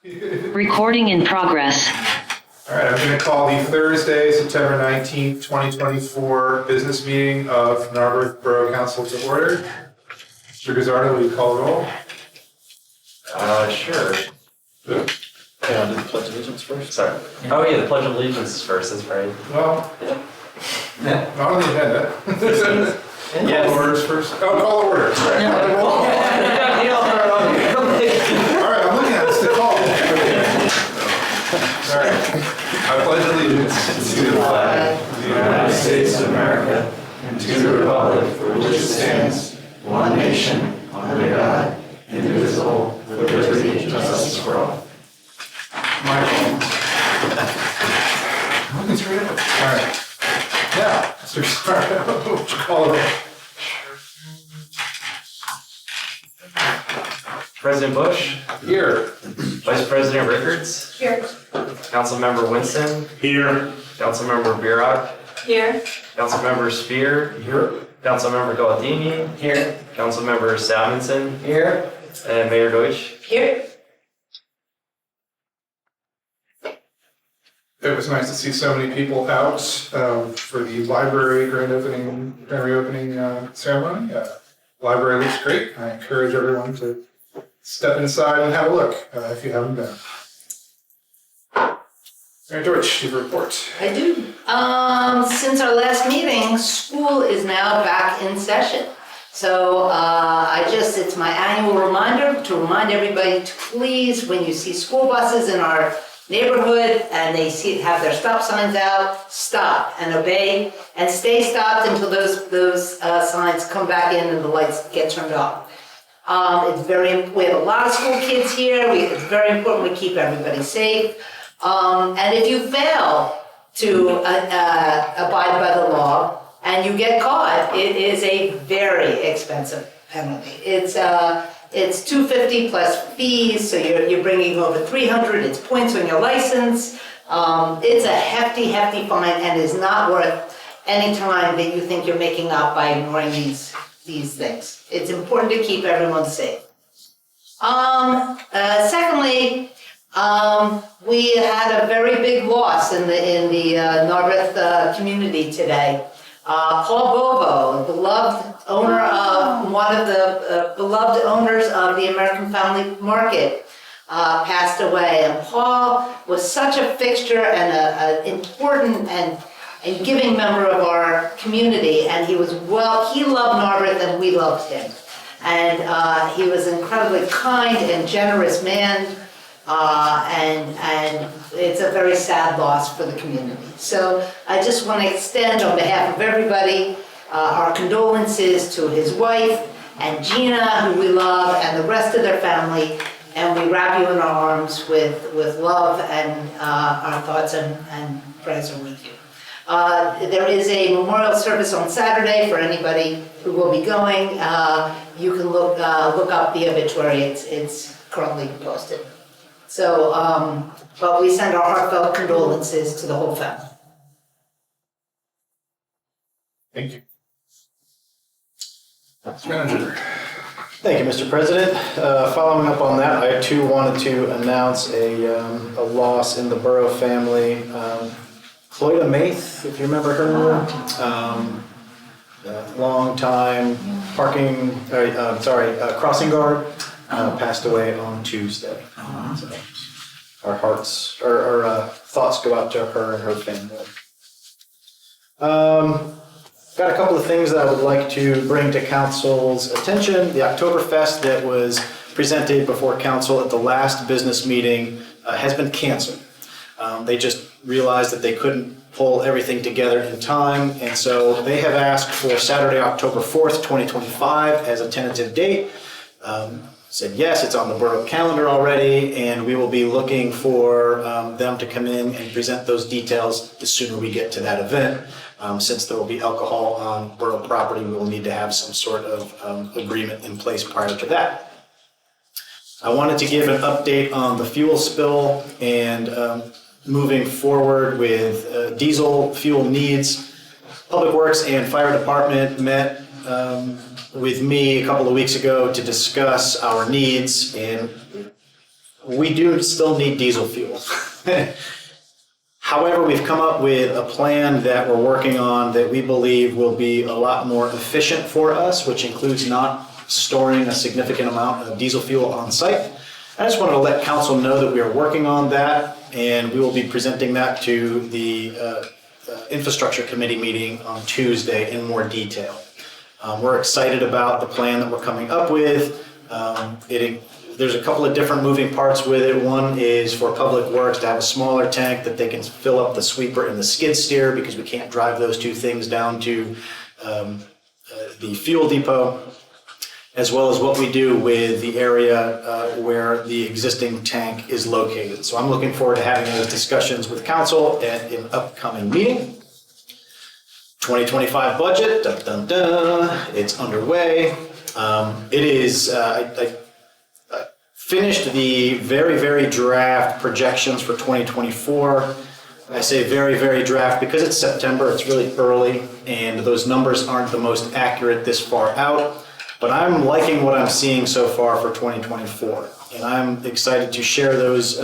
Recording in progress. All right, I'm going to call the Thursday, September 19th, 2024 business meeting of Narberth Borough Council to order. Mr. Gazzardo, will you call the roll? Sure. Yeah. Yeah, do the Pledge of Allegiance first? Sorry. Oh yeah, the Pledge of Allegiance is first, that's right. Well, Yeah. not on the agenda. Yes. Call orders first. Oh, call orders. Right. Yeah. All right, I'm looking at this to call. All right. I pledge allegiance to the flag of the United States of America and to the republic for which it stands, one nation, under God, indivisible, with liberty and justice for all. My fault. I'm looking straight up. All right. Now, Mr. Gazzardo, call the roll. President Bush, Here. Vice President Rickards, Here. Councilmember Winston, Here. Councilmember Borough, Here. Councilmember Spear, Here. Councilmember Galadini, Here. Councilmember Salmonson, Here. and Mayor Deutsch. Here. It was nice to see so many people out for the library grand reopening ceremony. Library looks great. I encourage everyone to step inside and have a look if you haven't been. Mayor Deutsch, you have a report. I do. Since our last meeting, school is now back in session. So it's my annual reminder to remind everybody to please, when you see school buses in our neighborhood and they have their stop signs out, stop and obey and stay stopped until those signs come back in and the lights get turned off. We have a lot of school kids here. It's very important we keep everybody safe. And if you fail to abide by the law and you get caught, it is a very expensive penalty. It's $250 plus fees, so you're bringing over $300. It's points on your license. It's a hefty fine and is not worth any time that you think you're making up by ignoring these things. It's important to keep everyone safe. Secondly, we had a very big loss in the Narberth community today. Paul Bovo, one of the beloved owners of the American Family Market, passed away. And Paul was such a fixture and an important and giving member of our community. And he loved Narberth and we loved him. And he was an incredibly kind and generous man. And it's a very sad loss for the community. So I just want to extend on behalf of everybody our condolences to his wife and Gina, who we love, and the rest of their family. And we wrap you in our arms with love, and our thoughts and prayers are with you. There is a memorial service on Saturday for anybody who will be going. You can look up the obituary. It's currently posted. So, but we send our heartfelt condolences to the whole family. Thank you. Manager. Thank you, Mr. President. Following up on that, I too wanted to announce a loss in the Borough family. Cloyda Maith, if you remember her, long time crossing guard, passed away on Tuesday. So our thoughts go out to her and her family. Got a couple of things that I would like to bring to Council's attention. The Oktoberfest that was presented before Council at the last business meeting has been canceled. They just realized that they couldn't pull everything together in time, and so they have asked for Saturday, October 4th, 2025 as a tentative date. Said yes, it's on the borough calendar already, and we will be looking for them to come in and present those details the sooner we get to that event. Since there will be alcohol on borough property, we will need to have some sort of agreement in place prior to that. I wanted to give an update on the fuel spill and moving forward with diesel fuel needs. Public Works and Fire Department met with me a couple of weeks ago to discuss our needs, and we do still need diesel fuel. However, we've come up with a plan that we're working on that we believe will be a lot more efficient for us, which includes not storing a significant amount of diesel fuel on site. I just wanted to let council know that we are working on that, and we will be presenting that to the infrastructure committee meeting on Tuesday in more detail. We're excited about the plan that we're coming up with. There's a couple of different moving parts with it. One is for Public Works to have a smaller tank that they can fill up the sweeper and the skid steer, because we can't drive those two things down to the fuel depot, as well as what we do with the area where the existing tank is located. So I'm looking forward to having those discussions with council at an upcoming meeting. 2025 budget, dun, dun, dun, it's underway. It is, I finished the very draft projections for 2024. I say very draft because it's September, it's really early, and those numbers aren't the most accurate this far out. But I'm liking what I'm seeing so far for 2024, and I'm excited to share those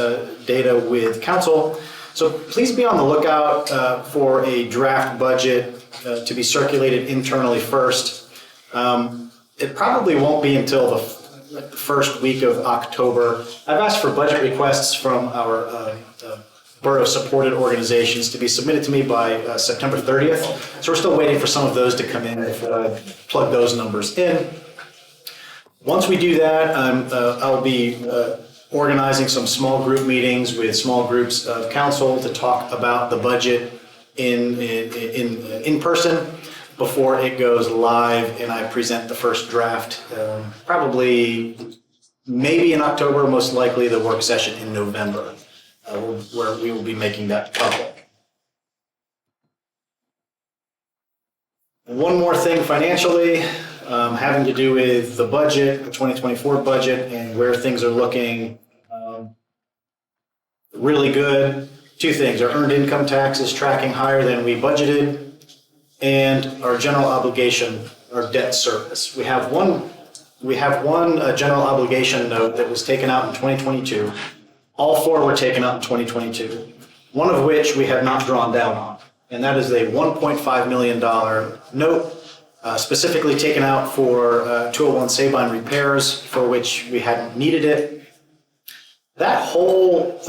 data with council. So please be on the lookout for a draft budget to be circulated internally first. It probably won't be until the first week of October. I've asked for budget requests from our Borough supported organizations to be submitted to me by September 30th. So we're still waiting for some of those to come in if I plug those numbers in. Once we do that, I'll be organizing some small group meetings with small groups of council to talk about the budget in person before it goes live, and I present the first draft probably maybe in October, most likely the work session in November, where we will be making that public. One more thing financially, having to do with the budget, the 2024 budget, and where things are looking really good. Two things: our earned income tax is tracking higher than we budgeted, and our general obligation, our debt service. We have one general obligation note that was taken out in 2022. All four were taken out in 2022, one of which we have not drawn down on, and that is a $1.5 million note specifically taken out for 201 Sabine repairs, for which we hadn't needed it. That whole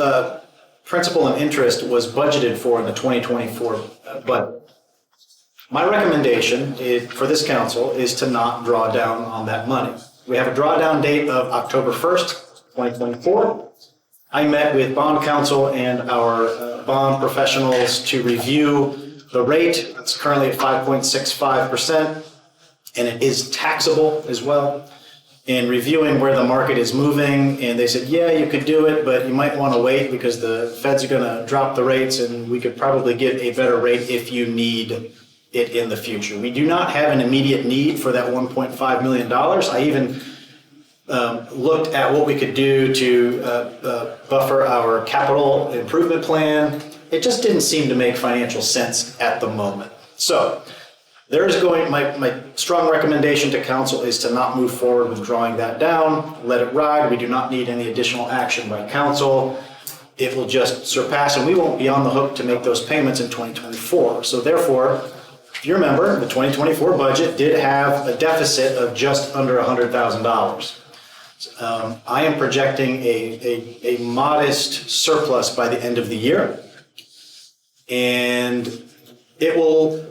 principal and interest was budgeted for in the 2024 budget. My recommendation for this council is to not draw down on that money. We have a drawdown date of October 1st, 2024. I met with bond counsel and our bond professionals to review the rate. It's currently at 5.65%, and it is taxable as well. And reviewing where the market is moving, and they said, yeah, you could do it, but you might want to wait because the Feds are going to drop the rates, and we could probably get a better rate if you need it in the future. We do not have an immediate need for that $1.5 million. I even looked at what we could do to buffer our capital improvement plan. It just didn't seem to make financial sense at the moment. So my strong recommendation to council is to not move forward with drawing that down. Let it ride. We do not need any additional action by council. It will just surpass, and we won't be on the hook to make those payments in 2024. So therefore, if you remember, the 2024 budget did have a deficit of just under $100,000. I am projecting a modest surplus by the end of the year, and it will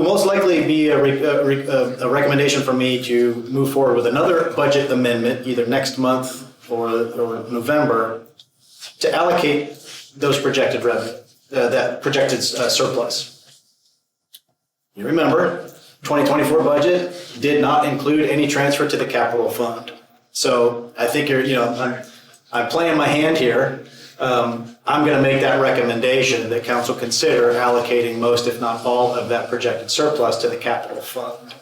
most likely be a recommendation for me to move forward with another budget amendment either next month or November to allocate those projected revenue, that projected surplus. You remember, 2024 budget did not include any transfer to the capital fund. So I think I'm playing my hand here. I'm going to make that recommendation that council consider allocating most, if not all, of that projected surplus to the capital fund.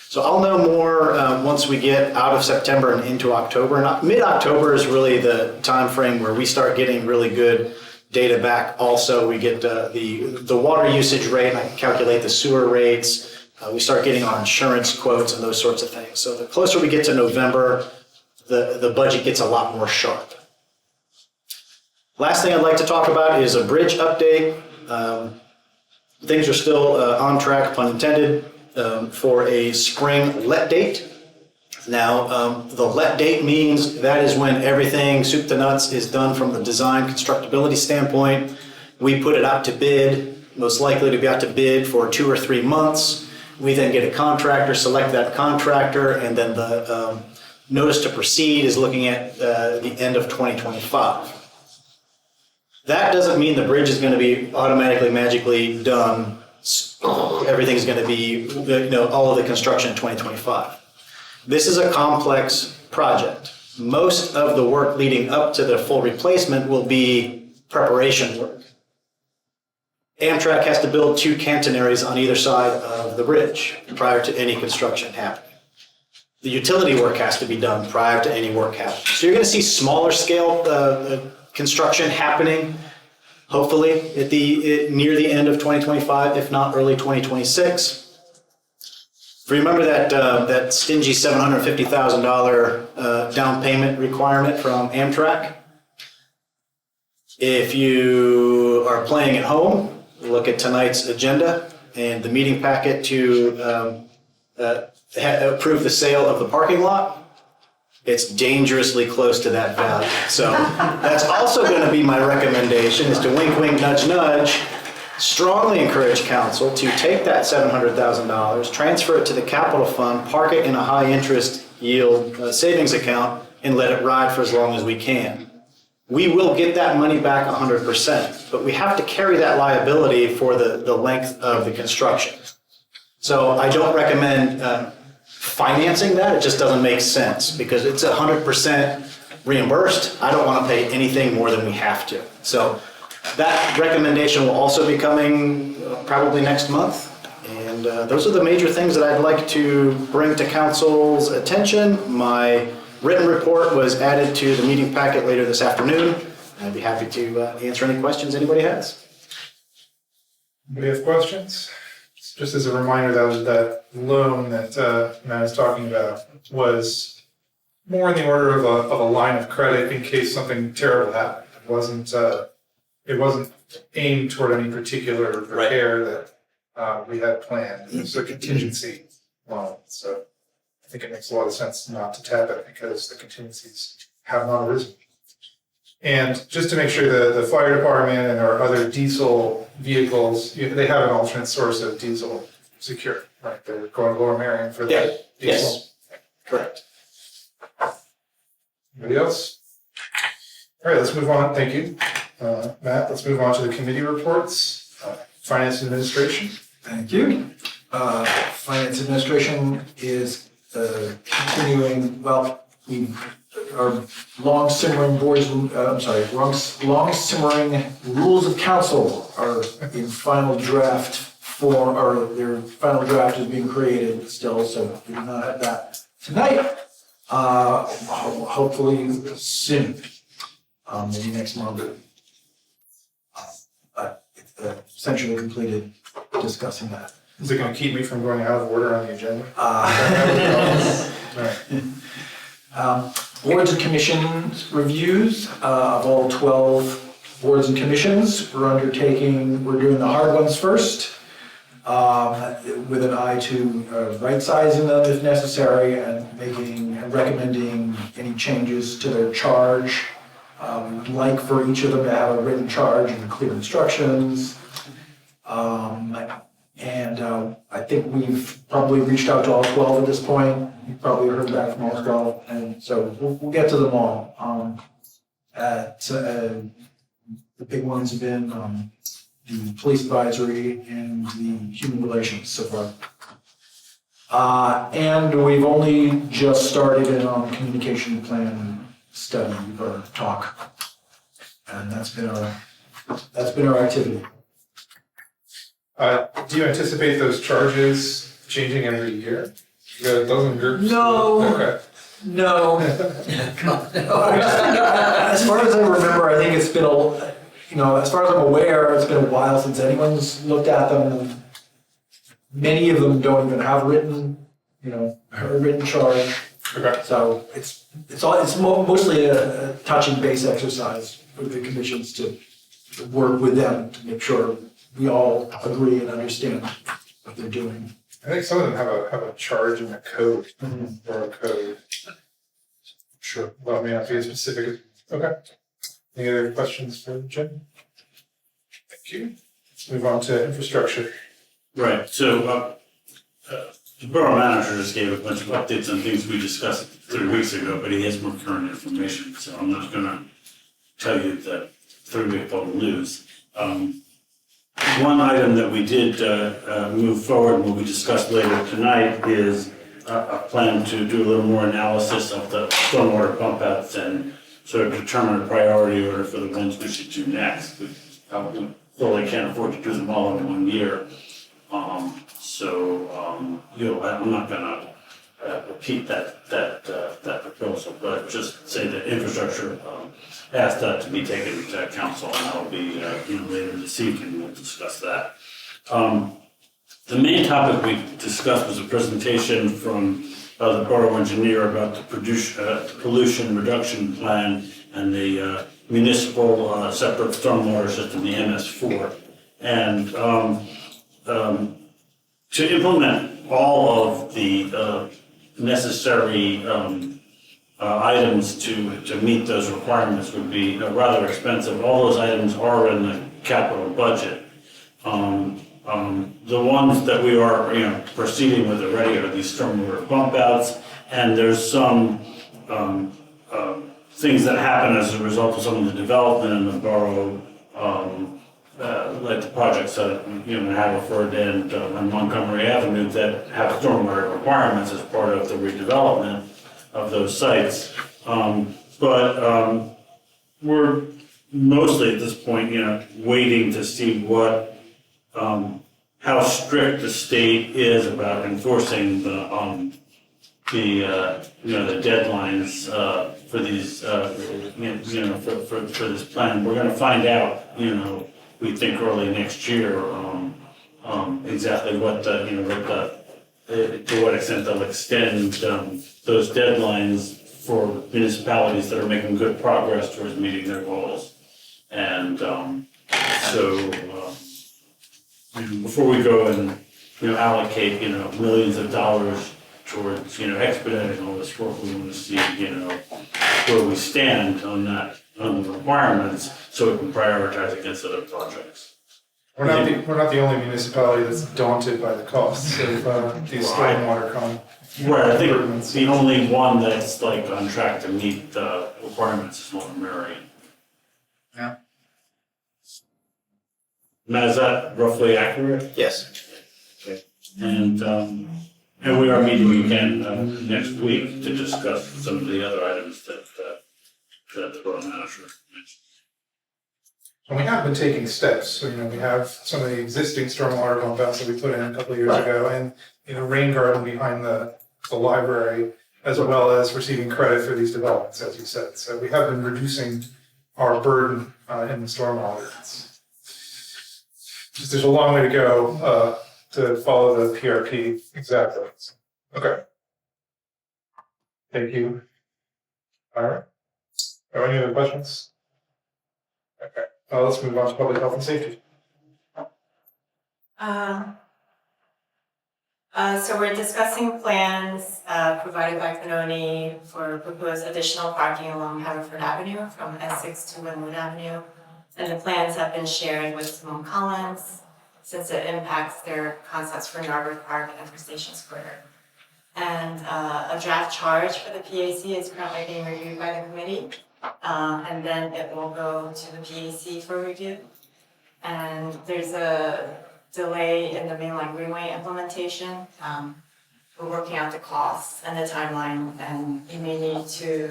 So I'll know more once we get out of September and into October. And mid-October is really the time frame where we start getting really good data back. Also, we get the water usage rate, and I can calculate the sewer rates. We start getting our insurance quotes and those sorts of things. So the closer we get to November, the budget gets a lot more sharp. Last thing I'd like to talk about is a bridge update. Things are still on track, pun intended, for a spring let date. Now, the let date means that is when everything, soup to nuts, is done from the design constructability standpoint. We put it out to bid, most likely to be out to bid for 2 or 3 months. We then get a contractor, select that contractor, and then the notice to proceed is looking at the end of 2025. That doesn't mean the bridge is going to be automatically, magically done. Everything's going to be, all of the construction in 2025. This is a complex project. Most of the work leading up to the full replacement will be preparation work. Amtrak has to build 2 catenaries on either side of the bridge prior to any construction happening. The utility work has to be done prior to any work happening. So you're going to see smaller scale construction happening, hopefully near the end of 2025, if not early 2026. Remember that stingy $750,000 down payment requirement from Amtrak? If you are playing at home, look at tonight's agenda and the meeting packet to approve the sale of the parking lot. It's dangerously close to that value. So that's also going to be my recommendation, is to wink, wink, nudge, nudge. Strongly encourage council to take that $700,000, transfer it to the capital fund, park it in a high interest yield savings account, and let it ride for as long as we can. We will get that money back 100%, but we have to carry that liability for the length of the construction. So I don't recommend financing that. It just doesn't make sense because it's 100% reimbursed. I don't want to pay anything more than we have to. So that recommendation will also be coming probably next month. And those are the major things that I'd like to bring to council's attention. My written report was added to the meeting packet later this afternoon. I'd be happy to answer any questions anybody has. Anybody have questions? Just as a reminder, that loan that Matt is talking about was more in the order of a line of credit in case something terrible happened. It wasn't aimed toward any particular repair that we had planned. It was a contingency loan. So I think it makes a lot of sense not to tap it because the contingencies have not arisen. And just to make sure the fire department and our other diesel vehicles, they have an alternate source of diesel secure, right? They're going to Lower Marion for the diesel. Yes, correct. Anybody else? All right, let's move on. Thank you, Matt. Let's move on to the committee reports. Finance Administration. Thank you. Finance Administration is continuing, our long simmering long simmering rules of council are in final draft their final draft is being created still, so we do not have that tonight. Hopefully soon, maybe next month. Essentially completed discussing that. Is it going to keep me from going out of order on the agenda? Boards and commissions reviews of all 12 boards and commissions. We're doing the hard ones first, with an eye to right sizing them if necessary and recommending any changes to their charge. We'd like for each of them to have a written charge and clear instructions. I think we've probably reached out to all 12 at this point. You've probably heard back from all 12, and so we'll get to them all. The big ones have been the police advisory and the human relations so far. And we've only just started in on communication plan study or talk, and that's been our activity. Do you anticipate those charges changing every year? You got a dozen groups? No. Okay. No. As far as I remember, I think it's been as far as I'm aware, it's been a while since anyone's looked at them. Many of them don't even have a written charge. Okay. So it's mostly a touching base exercise for the commissions to work with them to make sure we all agree and understand what they're doing. I think some of them have a charge in the code or a code. Sure. Well, it may not be as specific. Okay. Any other questions for Jim? Thank you. Let's move on to infrastructure. Right, so the borough manager just gave a bunch of updates on things we discussed 3 weeks ago, but he has more current information, so I'm not gonna tell you that 3-week old news. One item that we did move forward and will be discussed later tonight is a plan to do a little more analysis of the stormwater pump outs and sort of determine a priority order for the ones we should do next. We fully can't afford to do them all in 1 year. I'm not gonna repeat that proposal, but just say that infrastructure asked that to be taken to council, and that'll be later this evening. We'll discuss that. The main topic we discussed was a presentation from the borough engineer about the pollution reduction plan and the municipal separate stormwater system, the MS4, and to implement all of the necessary items to meet those requirements would be rather expensive. All those items are in the capital budget. The ones that we are proceeding with already are these stormwater bump outs, and there's some things that happen as a result of some of the development in the borough, like the projects that Haverford and Montgomery Avenue that have stormwater requirements as part of the redevelopment of those sites. But we're mostly at this point, waiting to see what, how strict the state is about enforcing the deadlines for these, for this plan. We're going to find out, we think early next year, exactly what to what extent they'll extend those deadlines for municipalities that are making good progress towards meeting their goals. And before we go and allocate millions of dollars towards expediting all this work, we want to see where we stand on that, on the requirements, so we can prioritize against other projects. We're not the only municipality that's daunted by the costs of these stormwater Right, I think improvements. the only one that's like on track to meet the requirements is North Marion. Yeah. Now, is that roughly accurate? Yes. And we are meeting again next week to discuss some of the other items that the borough manager mentioned. And we have been taking steps. So, we have some of the existing stormwater pump outs that we put in a couple of years ago, and rain garden behind the library, as well as receiving credit for these developments, as you said. So we have been reducing our burden in the stormwater. Just there's a long way to go to follow the PRP exactly. Okay. Thank you. All right. Any other questions? Okay. Let's move on to public health and safety. So we're discussing plans provided by Canoni for proposed additional parking along Haverford Avenue from S6 to Winwood Avenue. And the plans have been shared with Simone Collins since it impacts their concepts for Narberth Park and for Station Square. And a draft charge for the PAC is currently being reviewed by the committee. And then it will go to the PAC for review. And there's a delay in the mainline greenway implementation. We're working out the costs and the timeline, and you may need to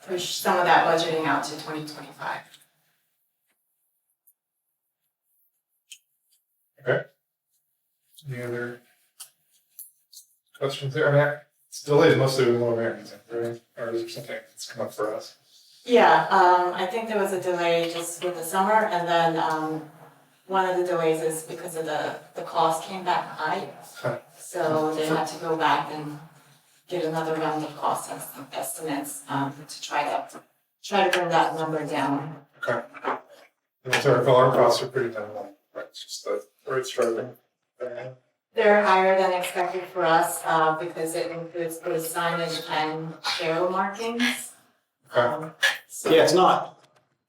push some of that budgeting out to 2025. Okay. Any other questions there? I mean, it's delayed mostly with low variance, right? Or is there something that's come up for us? Yeah, I think there was a delay just with the summer, and then one of the delays is because of the cost came back high. Huh. So they had to go back and get another round of cost estimates, to try to bring that number down. Okay. And as I recall, our costs are pretty minimal, right? It's just the road striping. They're higher than expected for us, because it includes both signage and arrow markings. Okay. So Yeah, it's not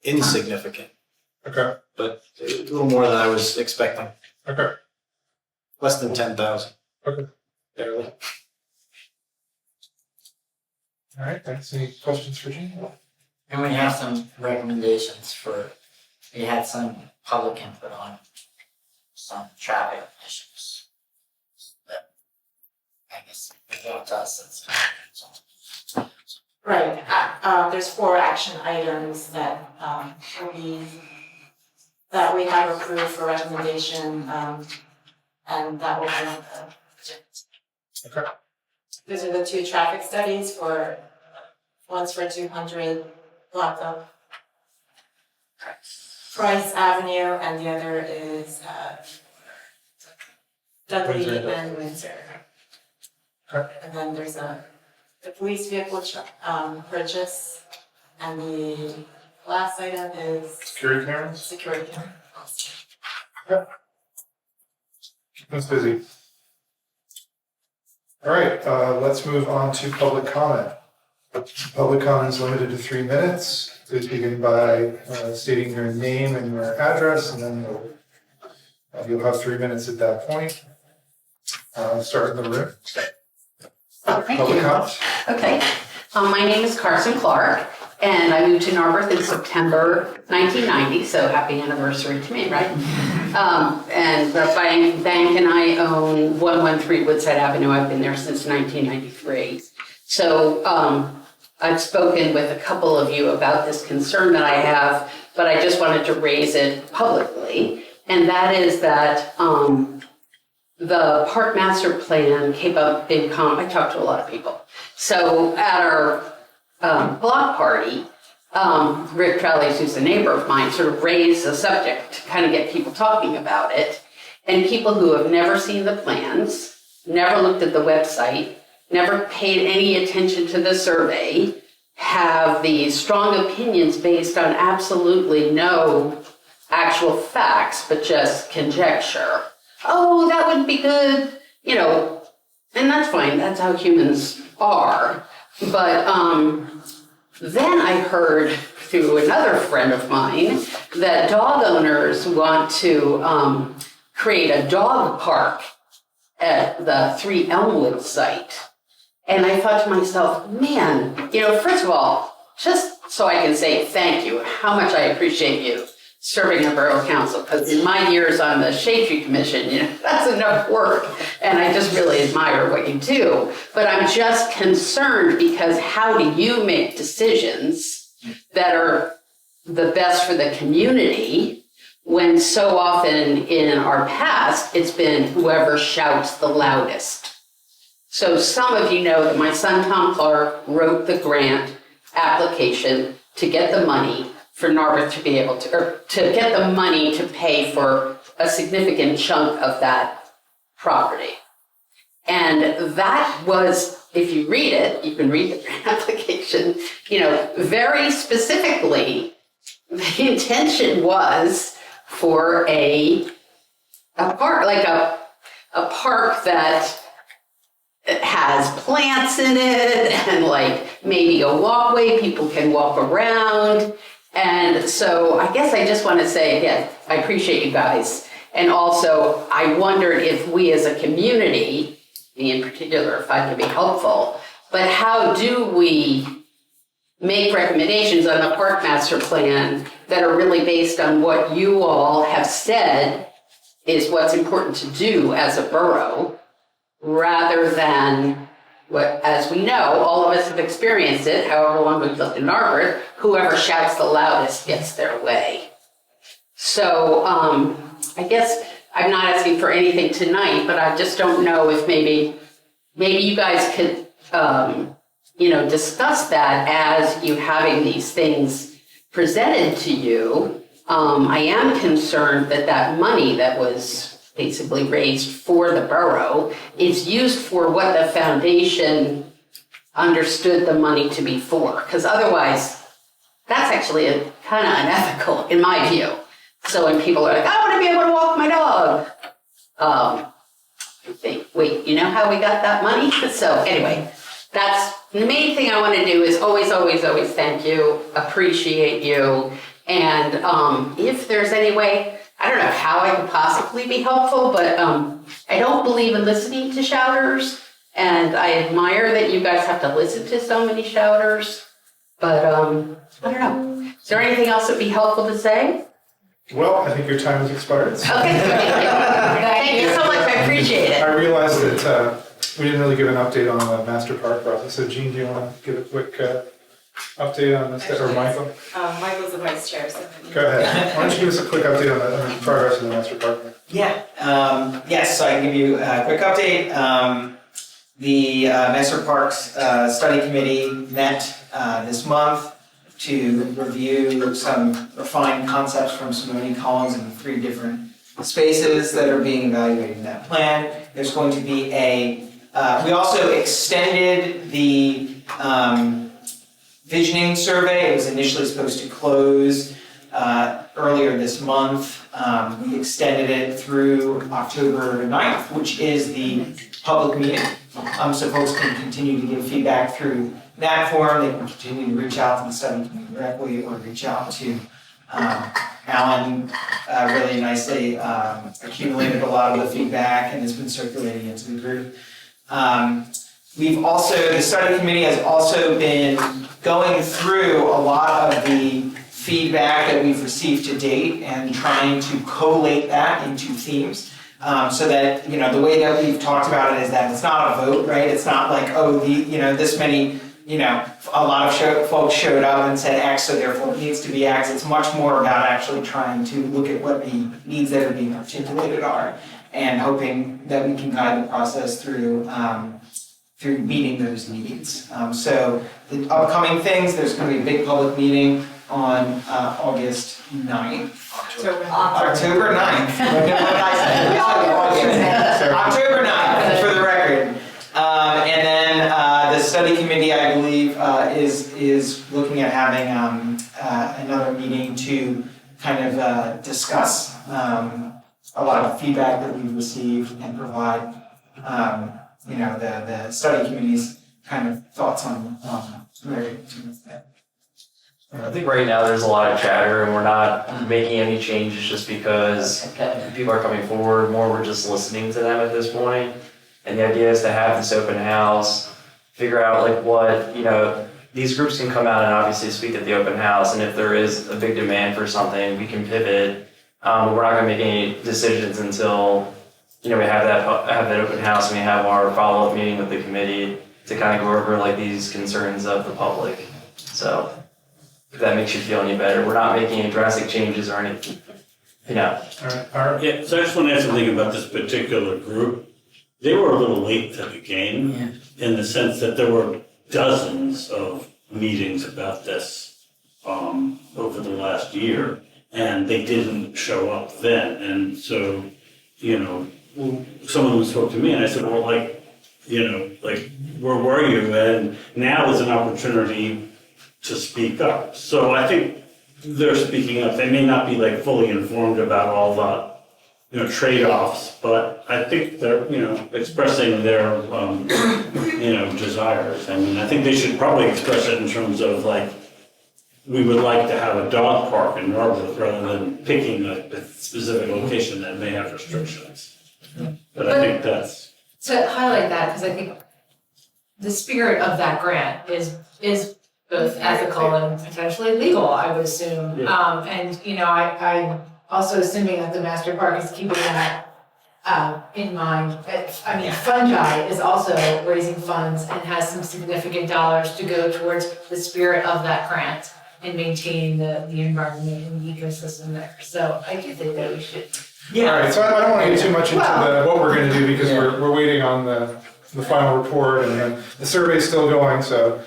insignificant, Okay, but a little more than I was expecting. okay. Less than 10,000. Okay. Barely. All right, thanks. Any questions for Jean? And we have some recommendations we had some public input on some traffic issues. But I guess it's up to us, right, there's 4 action items that we have approved for recommendation, and that will be on the Okay. These are the 2 traffic studies one's for 200 block of Price Avenue, and the other is Dudley Windsor. and Windsor. Okay. And then there's the police vehicle purchase, and the last item is Security cameras? security camera. That's busy. All right, let's move on to public comment. Public comment is limited to 3 minutes. Please begin by stating your name and your address, and then you'll have 3 minutes at that point. Start in the room. Thank Public you. comment. Okay, my name is Carson Clark, and I moved to Narberth in September 1990, so happy anniversary to me, right? And the bank and I own 113 Woodside Avenue. I've been there since 1993. So I've spoken with a couple of you about this concern that I have, but I just wanted to raise it publicly, and that is that the park master plan came up in I talked to a lot of people. So at our block party, Rick Trellis, who's a neighbor of mine, sort of raised the subject to kind of get people talking about it. And people who have never seen the plans, never looked at the website, never paid any attention to the survey, have these strong opinions based on absolutely no actual facts, but just conjecture. Oh, that would be good, and that's fine. That's how humans are. But then I heard through another friend of mine that dog owners want to create a dog park at the 3 Elmwood site. And I thought to myself, man, first of all, just so I can say thank you, how much I appreciate you serving in Borough Council, because in my years on the Shade Tree Commission, that's enough work, and I just really admire what you do. But I'm just concerned because how do you make decisions that are the best for the community when so often in our past it's been whoever shouts the loudest? So some of you know that my son Tom Clark wrote the grant application to get the money for Narberth to be able to, or to get the money to pay for a significant chunk of that property. And that was, if you read it, you can read the grant application, very specifically, the intention was for a park, like a park that has plants in it and like maybe a walkway people can walk around. And so I guess I just want to say again, I appreciate you guys. And also I wondered if we as a community, me in particular, if I could be helpful, but how do we make recommendations on the park master plan that are really based on what you all have said is what's important to do as a borough, rather than what, as we know, all of us have experienced it, however long we've lived in Narberth, whoever shouts the loudest gets their way. So I guess I'm not asking for anything tonight, but I just don't know if maybe you guys could, discuss that as you having these things presented to you. I am concerned that money that was basically raised for the borough is used for what the foundation understood the money to be for, because otherwise, that's actually kind of unethical in my view. So when people are like, I want to be able to walk my dog, I think, wait, you know how we got that money? So anyway, that's the main thing I want to do is always, always, always thank you, appreciate you, and if there's any way, I don't know how I could possibly be helpful, but I don't believe in listening to shouters, and I admire that you guys have to listen to so many shouters, but I don't know. Is there anything else that would be helpful to say? Well, I think your time has expired. So Okay, thank you. Thank you so much, I appreciate it. I realized that we didn't really give an update on the master park process. So Jean, do you want to give a quick update on this, or Michael? Michael's the vice chair, so. Go ahead. Why don't you give us a quick update on the progress of the master park? Yeah, yes, so I can give you a quick update. The Master Parks Study Committee met this month to review some refined concepts from Simone Collins in 3 different spaces that are being evaluated in that plan. There's going to be we also extended the visioning survey. It was initially supposed to close earlier this month. We extended it through October 9th, which is the public meeting. So folks can continue to give feedback through that forum. They can continue to reach out to the study committee directly or reach out to Alan. Really nicely accumulated a lot of the feedback and has been circulating into the group. The study committee has also been going through a lot of the feedback that we've received to date and trying to collate that into themes. So that, the way that we've talked about it is that it's not a vote, right? It's not like, this many, a lot of folks showed up and said X, so therefore it needs to be X. It's much more about actually trying to look at what the needs that are being articulated are and hoping that we can guide the process through meeting those needs. So the upcoming things, there's going to be a big public meeting on August 9th. October 9th. October 9th, for the record. And then the study committee, I believe, is looking at having another meeting to kind of discuss a lot of feedback that we've received and provide, the study committee's kind of thoughts on that. I think right now there's a lot of chatter and we're not making any changes just because people are coming forward more. We're just listening to them at this point. And the idea is to have this open house, figure out like what, these groups can come out and obviously speak at the open house. And if there is a big demand for something, we can pivot. We're not gonna make any decisions until, we have that open house and we have our follow-up meeting with the committee to kind of go over like these concerns of the public. So if that makes you feel any better, we're not making any drastic changes or anything, All right. Yeah, so I just want to add something about this particular group. They were a little late to the game in the sense that there were dozens of meetings about this over the last year, and they didn't show up then. And so, someone spoke to me and I said, well, where were you? And now is an opportunity to speak up. So I think they're speaking up. They may not be fully informed about all the trade-offs, but I think they're expressing their desires. I mean, I think they should probably express it in terms of we would like to have a dog park in Narberth rather than picking a specific location that may have restrictions. But I think that's to highlight that, because I think the spirit of that grant is both ethical and potentially legal, I would assume. Yeah. I'm also assuming that the master park is keeping that in mind. Fungi is also raising funds and has some significant dollars to go towards the spirit of that grant and maintaining the environment and the ecosystem there. So I do think that we should. Yeah. All right, so I don't want to get too much into what we're going to do because we're waiting on the final report and then the survey's still going. So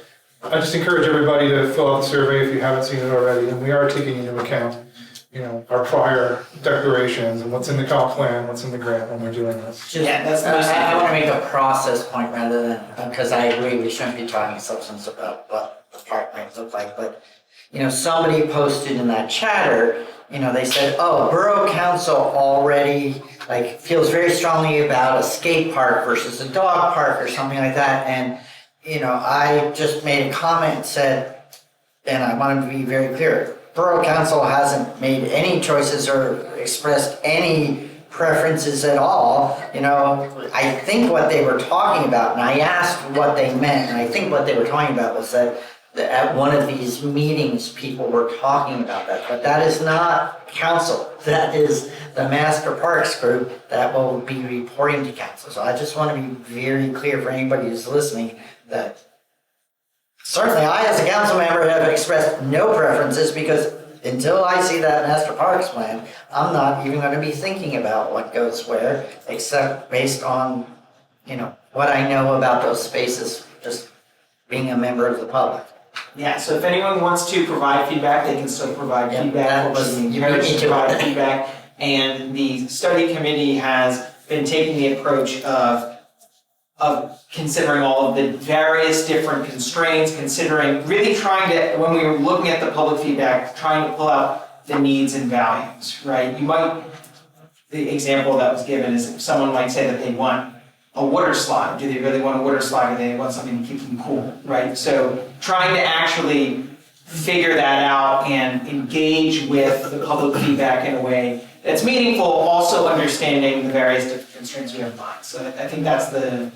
I just encourage everybody to fill out the survey if you haven't seen it already. And we are taking into account our prior declarations and what's in the comp plan, what's in the grant when we're doing this. Yeah, that's I want to make a process point rather than, because I agree, we shouldn't be talking substance about what the park might look like, but, somebody posted in that chatter, they said, oh, Borough Council already, feels very strongly about a skate park versus a dog park or something like that, and, I just made a comment and said, and I want to be very clear, Borough Council hasn't made any choices or expressed any preferences at all. I think what they were talking about, and I asked what they meant, and I think what they were talking about was that at one of these meetings, people were talking about that, but that is not council. That is the Master Parks group that will be reporting to council. So I just want to be very clear for anybody who's listening that certainly I, as a council member, have expressed no preferences because until I see that Master Parks plan, I'm not even going to be thinking about what goes where, except based on, what I know about those spaces, just being a member of the public. Yeah, so if anyone wants to provide feedback, they can still provide feedback. You heard me too. Provide feedback, and the study committee has been taking the approach of considering all of the various different constraints, considering really trying to, when we were looking at the public feedback, trying to pull out the needs and values, right? The example that was given is if someone might say that they want a water slide. Do they really want a water slide or do they want something to keep them cool, right? So trying to actually figure that out and engage with the public feedback in a way that's meaningful, also understanding the various different constraints we have in mind. So I think that's the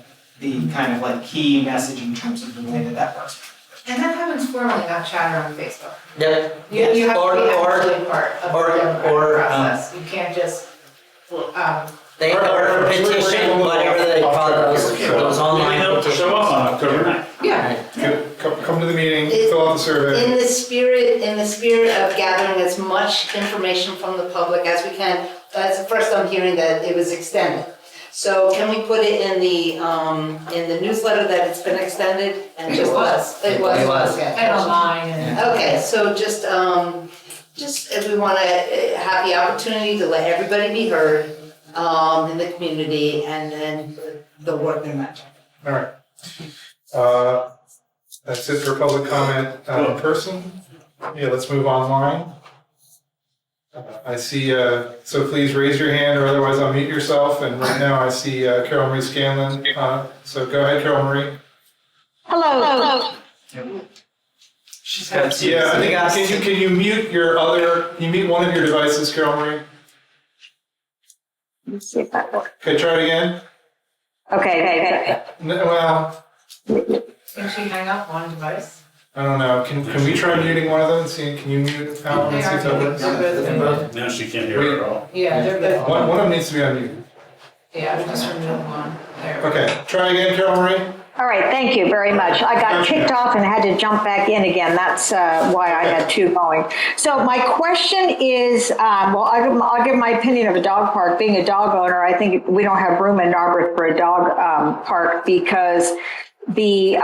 kind of key message in terms of the way that works. And that happens formally, not chatter on Facebook. Yeah. You have to be Or- actually part of the democratic process. You can't just, They or petition, whatever they call those online They'll petitions. show up on October 9th. yeah. Come to the meeting, fill out the survey. In the spirit of gathering as much information from the public as we can, that's the first I'm hearing that it was extended. So can we put it in the newsletter that it's been extended? And It just was. It was. Okay. And online and. Okay, so just if we want to have the opportunity to let everybody be heard in the community and then the work in that. All right. That's it for public comment in person. Yeah, let's move online. I see, so please raise your hand or otherwise unmute yourself. And right now I see Carol Marie Scanlon. So go ahead, Carol Marie. Hello. She's got Yeah, I think, can you mute mute one of your devices, Carol Marie? Let's see if that works. Okay, try it again. Okay. Well, Can she hang up one device? I don't know. Can we try muting one of them and see, can you mute Alan and see if that works? They're both. Now she can't hear it at all. Yeah, they're both. One of them needs to be unmuted. Yeah, we just removed one. There. Okay, try again, Carol Marie. All right, thank you very much. I got kicked off and had to jump back in again. That's why I had two going. So my question is, I'll give my opinion of a dog park. Being a dog owner, I think we don't have room in Narberth for a dog park because the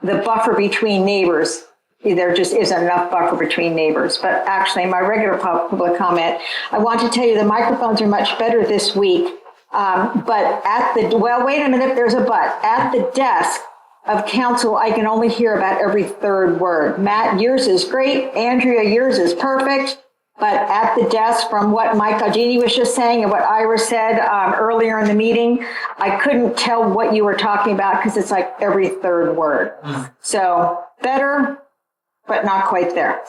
buffer between neighbors, there just isn't enough buffer between neighbors. But actually, my regular public comment, I want to tell you the microphones are much better this week. But wait a minute, there's a but. At the desk of council, I can only hear about every third word. Matt, yours is great. Andrea, yours is perfect. But at the desk, from what Mike Algini was just saying and what Ira said earlier in the meeting, I couldn't tell what you were talking about because it's like every third word. So better, but not quite there.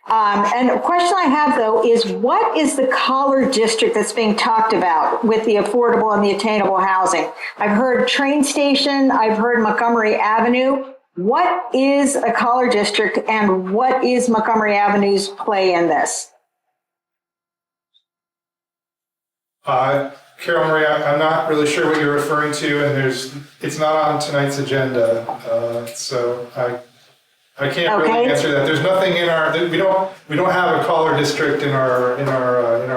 And a question I have, though, is what is the collar district that's being talked about with the affordable and the attainable housing? I've heard train station, I've heard Montgomery Avenue. What is a collar district and what is Montgomery Avenue's play in this? Carol Marie, I'm not really sure what you're referring to, and it's not on tonight's agenda, so I can't really answer that. There's nothing in we don't have a collar district in our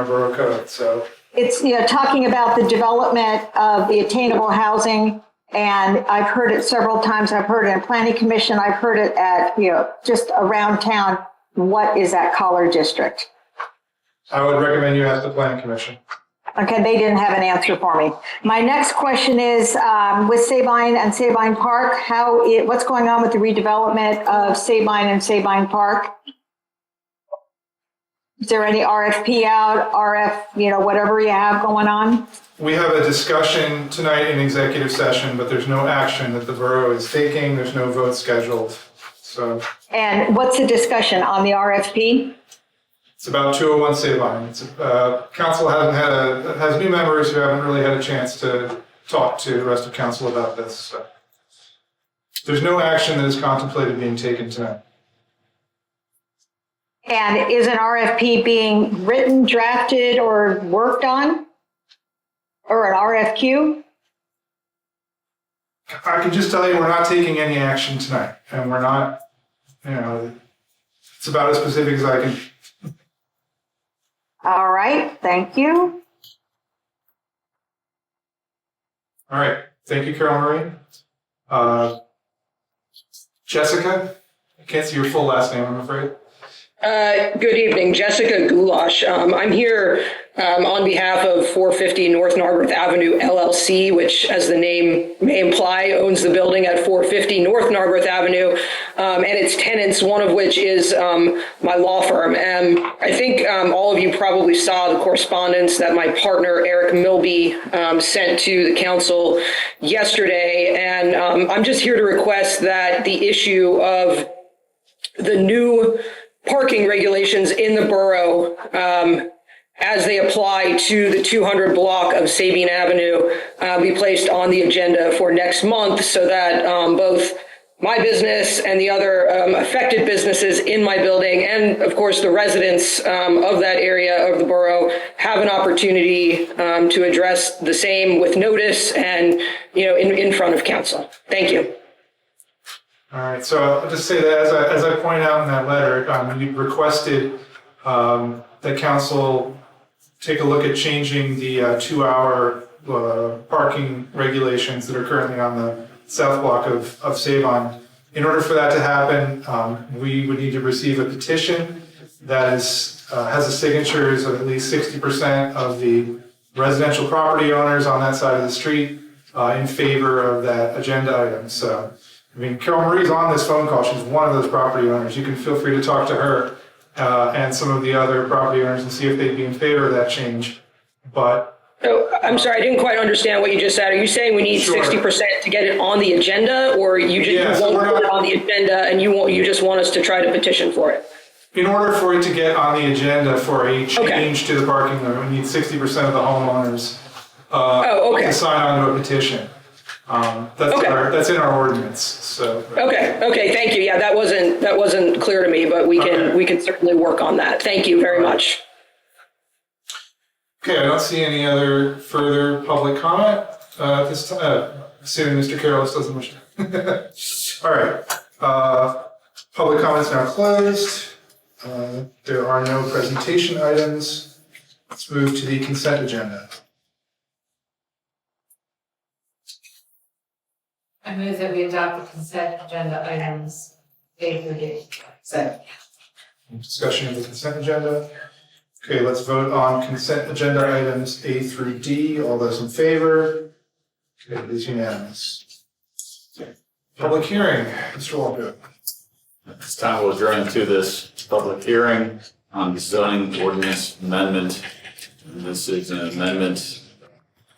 borough code. So it's talking about the development of the attainable housing, and I've heard it several times. I've heard it in planning commission. I've heard it at just around town. What is that collar district? I would recommend you ask the planning commission. Okay, they didn't have an answer for me. My next question is, with Sabine and Sabine Park, what's going on with the redevelopment of Sabine and Sabine Park? Is there any RFP out, whatever you have going on? We have a discussion tonight in executive session, but there's no action that the borough is taking. There's no vote scheduled. So. And what's the discussion on the RFP? It's about 201 Sabine. Council has new members who haven't really had a chance to talk to the rest of council about this. So. There's no action that is contemplated being taken tonight. And is an RFP being written, drafted, or worked on? Or an RFQ? I can just tell you we're not taking any action tonight. And we're not, it's about as specific as I can. All right, thank you. All right, thank you, Carol Marie. Jessica, I can't see your full last name, I'm afraid. Good evening, Jessica Goulash. I'm here on behalf of 450 North Narberth Avenue LLC, which, as the name may imply, owns the building at 450 North Narberth Avenue and its tenants, one of which is my law firm. And I think all of you probably saw the correspondence that my partner, Eric Milby, sent to the council yesterday. And I'm just here to request that the issue of the new parking regulations in the borough as they apply to the 200 block of Sabine Avenue be placed on the agenda for next month so that both my business and the other affected businesses in my building and, of course, the residents of that area of the borough have an opportunity to address the same with notice and, in front of council. Thank you. All right, so I'll just say that as I point out in that letter, you requested that council take a look at changing the 2-hour parking regulations that are currently on the south block of Sabine. In order for that to happen, we would need to receive a petition that has the signatures of at least 60% of the residential property owners on that side of the street in favor of that agenda item. So. Carol Marie's on this phone call. She's one of those property owners. You can feel free to talk to her and some of the other property owners and see if they'd be in favor of that change. But I'm sorry, I didn't quite understand what you just said. Are you saying we need 60% to get it on the agenda, or you just won't put it on the agenda and you just want us to try to petition for it? In order for it to get on the agenda for a change to the parking lot, we need 60% of the homeowners to sign on to a petition. That's in our ordinance. So. Okay. Thank you. Yeah, that wasn't clear to me, but we can certainly work on that. Thank you very much. Okay, I don't see any other further public comment at this time. Assuming Mr. Careless doesn't wish to. All right. Public comments now closed. There are no presentation items. Let's move to the consent agenda. I move that we adopt the consent agenda items A through D. Second. Discussion of the consent agenda. Okay, let's vote on consent agenda items A through D. All those in favor? Okay, it is unanimous. Public hearing, Mr. Waldo. At this time, we'll adjourn to this public hearing on the zoning ordinance amendment. And this is an amendment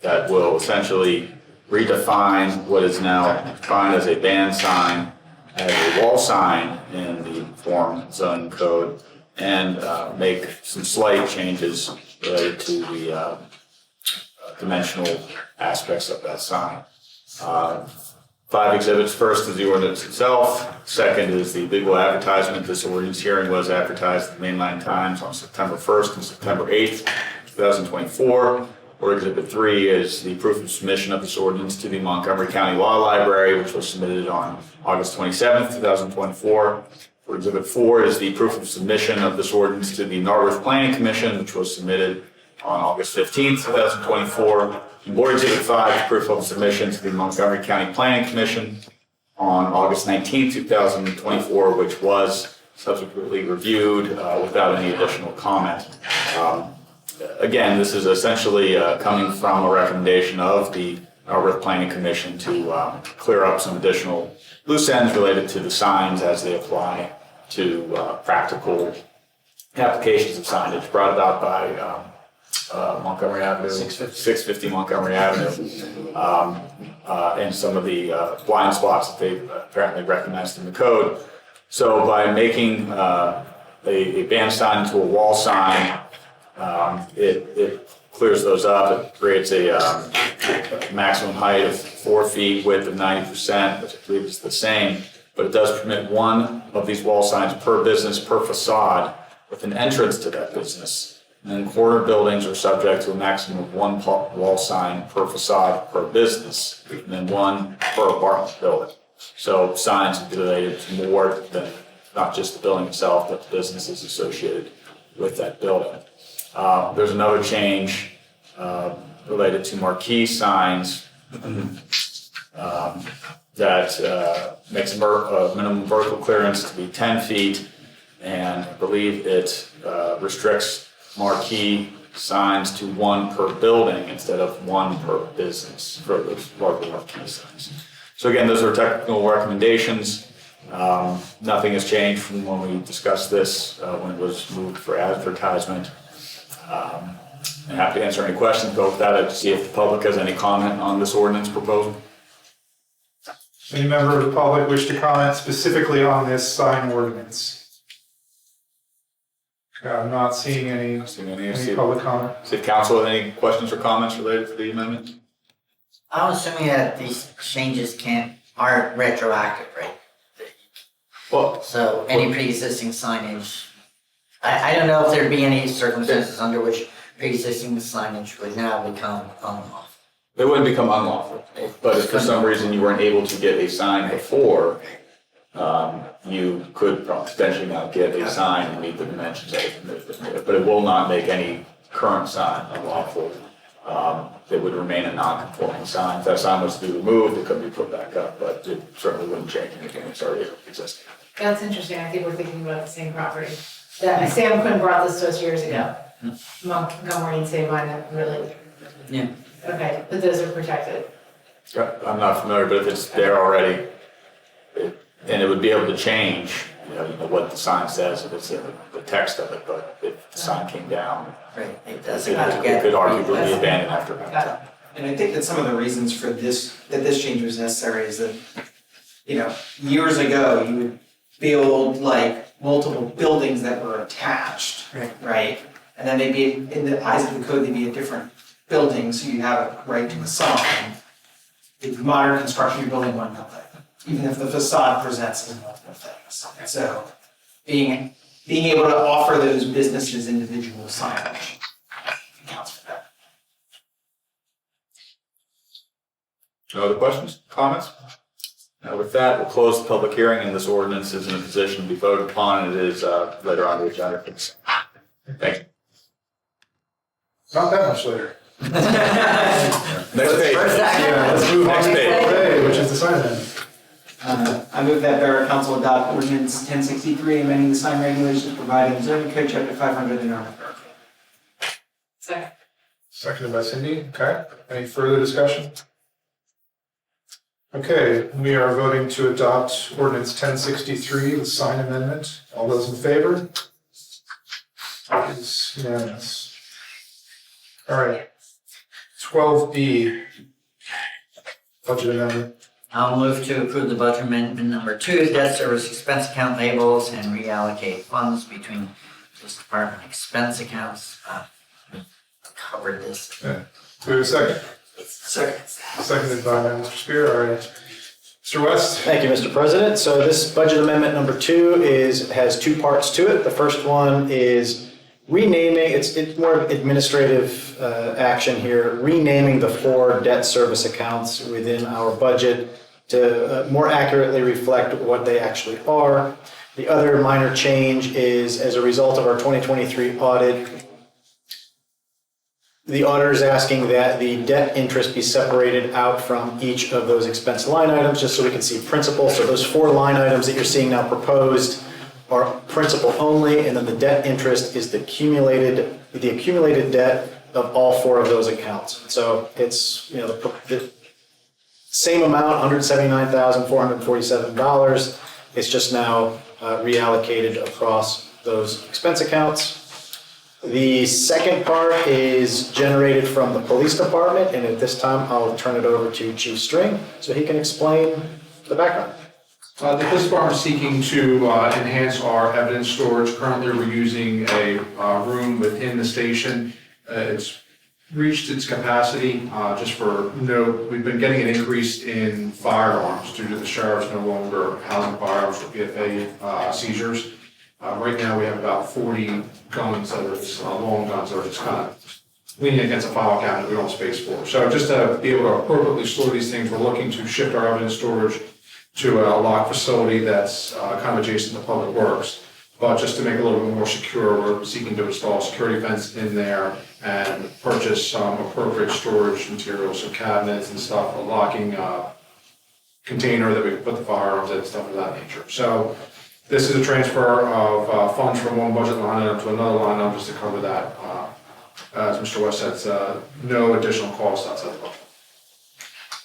that will essentially redefine what is now defined as a band sign as a wall sign in the form zoning code, and make some slight changes related to the dimensional aspects of that sign. 5 exhibits. First is the ordinance itself. Second is the legal advertisement. This ordinance hearing was advertised in the Mainline Times on September 1st and September 8th, 2024. Or Exhibit 3 is the proof of submission of this ordinance to the Montgomery County Law Library, which was submitted on August 27th, 2024. Or Exhibit 4 is the proof of submission of this ordinance to the Narberth Planning Commission, which was submitted on August 15th, 2024. And Board Exhibit 5 is proof of submission to the Montgomery County Planning Commission on August 19th, 2024, which was subsequently reviewed without any additional comment. Again, this is essentially coming from a recommendation of the Narberth Planning Commission to clear up some additional loose ends related to the signs as they apply to practical applications of signage brought about by Montgomery Avenue, 650 Montgomery Avenue, and some of the blind spots that they apparently recognized in the code. So by making a band sign into a wall sign, it clears those up. It creates a maximum height of 4 feet, width of 90%, which I believe is the same, but it does permit one of these wall signs per business per facade with an entrance to that business. And then corner buildings are subject to a maximum of one wall sign per facade per business, and then one per apartment building. So signs related to more than not just the building itself, but the businesses associated with that building. There's another change related to marquee signs that makes a minimum vertical clearance to be 10 feet, and I believe it restricts marquee signs to one per building instead of one per business for those larger marquee signs. So again, those are technical recommendations. Nothing has changed from when we discussed this when it was moved for advertisement. I'm happy to answer any questions, but with that, I'd see if the public has any comment on this ordinance proposal. Any member of the public wish to comment specifically on this sign ordinance? I'm not seeing any public comment. See if council has any questions or comments related to the amendment? I'm assuming that these changes aren't retroactive, right? Well, so any pre-existing signage, I don't know if there'd be any circumstances under which pre-existing signage would now become unlawful. They wouldn't become unlawful, but if for some reason you weren't able to get a sign before, you could potentially now get a sign and meet the dimensions that are permitted, but it will not make any current sign unlawful. It would remain a non-conforming sign. If that sign was to be removed, it could be put back up, but it certainly wouldn't change anything that's already existing. That's interesting, I think we're thinking about the same property. Sam Quinn brought this to us years ago. Montgomery and Sabine, really. Yeah. Okay, but those are protected. I'm not familiar, but if it's there already, and it would be able to change, you know what the sign says if it's in the text of it, but if the sign came down, right, it could arguably be abandoned after that. And I think that some of the reasons for this change was necessary is that, years ago, you would build like multiple buildings that were attached, right? And then they'd be, in the eyes of the code, they'd be a different building, so you have a right to a sign. With modern construction, you're building one building, even if the facade presents as multiple things. So being able to offer those businesses individual signage accounts for that. No other questions, comments? Now with that, we'll close the public hearing, and this ordinance is in a position to be voted upon, and it is later on the agenda. Thank you. Not that much later. Next page. Let's move on to page, which is the sign amendment. I move that Borough Council adopt ordinance 1063, amending the sign regulations provided in zoning code chapter 500 in Narberth Borough. Second. Seconded by Cindy. Okay. Any further discussion? Okay, we are voting to adopt ordinance 1063, the sign amendment. All those in favor? It is unanimous. All right. 12B, budget amendment. I'll move to approve the budget amendment number 2, debt service expense account labels, and reallocate funds between this department expense accounts. Covered this. Okay. Do we have a second? Second. Seconded by Mr. Spear. All right. Mr. West. Thank you, Mr. President. So this budget amendment number 2 has 2 parts to it. The first one is renaming, it's more administrative action here, renaming the 4 debt service accounts within our budget to more accurately reflect what they actually are. The other minor change is, as a result of our 2023 audit, the auditor is asking that the debt interest be separated out from each of those expense line items, just so we can see principal. So those 4 line items that you're seeing now proposed are principal only, and then the debt interest is the accumulated debt of all four of those accounts. So it's, the same amount, $179,447. It's just now reallocated across those expense accounts. The second part is generated from the police department, and at this time, I'll turn it over to Chief String so he can explain the background. The police department is seeking to enhance our evidence storage. Currently, we're using a room within the station. It's reached its capacity. Just for note, we've been getting an increase in firearms due to the sheriff's no longer housing firearms for PFA seizures. Right now, we have about 40 guns that are long guns that are just kind of leaning against a file cabinet we don't have space for. So just to be able to appropriately store these things, we're looking to shift our evidence storage to a locked facility that's kind of adjacent to Public Works. But just to make it a little bit more secure, we're seeking to install a security fence in there and purchase some appropriate storage materials, so cabinets and stuff, a locking container that we can put the firearms in, stuff of that nature. So this is a transfer of funds from one budget line item to another line item just to cover that. As Mr. West said, it's no additional cost outside the budget.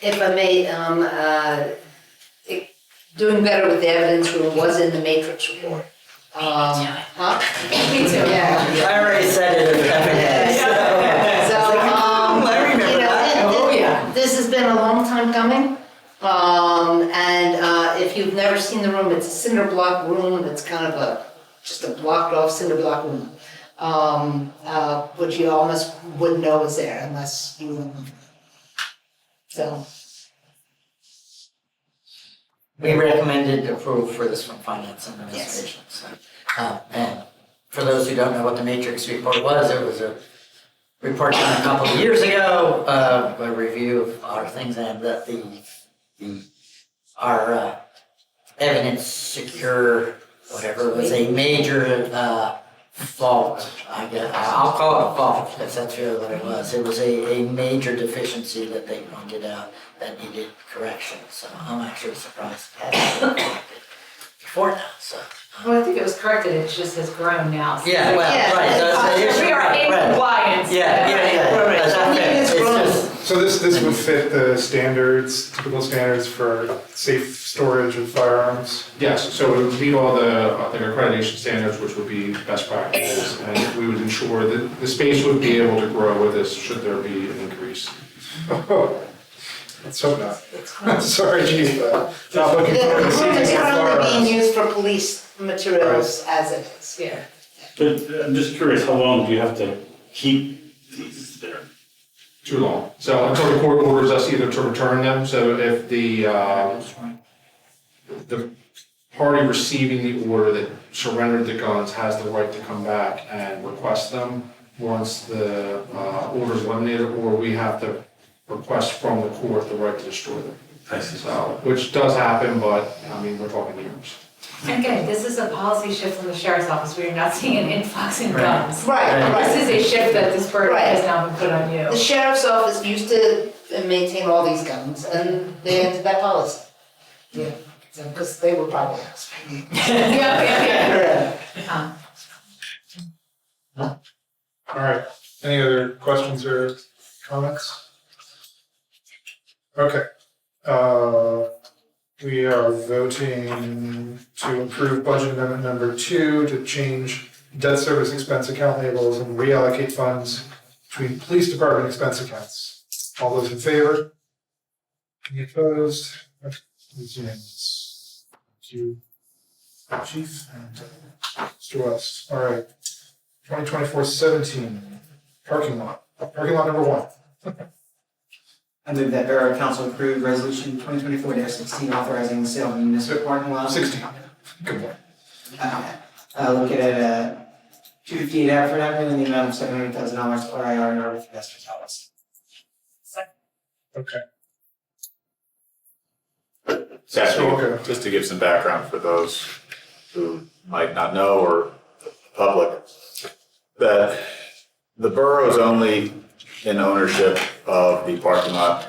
If I may, doing better with the evidence room was in the matrix report. Huh? Me too. Yeah. I already said it. So, this has been a long time coming. And if you've never seen the room, it's a cinder block room. It's kind of just a blocked off cinder block room. Which you almost wouldn't know was there unless you, so. We recommended approval for this from Finance and Administration. So, and for those who don't know what the Matrix report was, it was a report done a couple of years ago, a review of our things, and that our evidence secure, whatever, was a major fault. I'll call it a fault because that's really what it was. It was a major deficiency that they pointed out that needed correction. So I'm actually surprised it hadn't been corrected before now. So. Well, I think it was corrected, it just has grown now. So Yeah, well, right. we are in compliance. So this would fit the standards, typical standards for safe storage of firearms? Yes, so it would meet all the accreditation standards, which would be best practices, and we would ensure that the space would be able to grow with this should there be an increase. Let's hope not. I'm sorry, Chief. Not looking The forward to seeing room is some currently being firearms. used for police materials as it is, yeah. But I'm just curious, how long do you have to keep these there? Too long. So until the court orders us either to return them, so if the party receiving the order that surrendered the guns has the right to come back and request them once the order is eliminated, or we have to request from the court the right to destroy them. I see. So, which does happen, but I mean, we're talking years. And again, this is a policy shift from the sheriff's office, where you're not seeing an influx in guns. Right. This is a shift that this burden has now been put on you. The sheriff's office used to maintain all these guns, and they ended that policy. Yeah, because they were probably. Yeah. All right, any other questions or comments? Okay, we are voting to approve budget amendment number 2 to change debt service expense account labels and reallocate funds between police department expense accounts. All those in favor? Any opposed? It's unanimous. Thank you, Chief and Mr. West. All right, 2024-17 parking lot number 1. I move that Borough Council approve resolution 2024-16 authorizing the sale of municipal parking lots. 16. Good one. Located at 258 Haverford Avenue in the amount of $700,000 for IR Norwood Investors House. Okay. Exactly. Just to give some background for those who might not know or the public, that the borough is only in ownership of the parking lot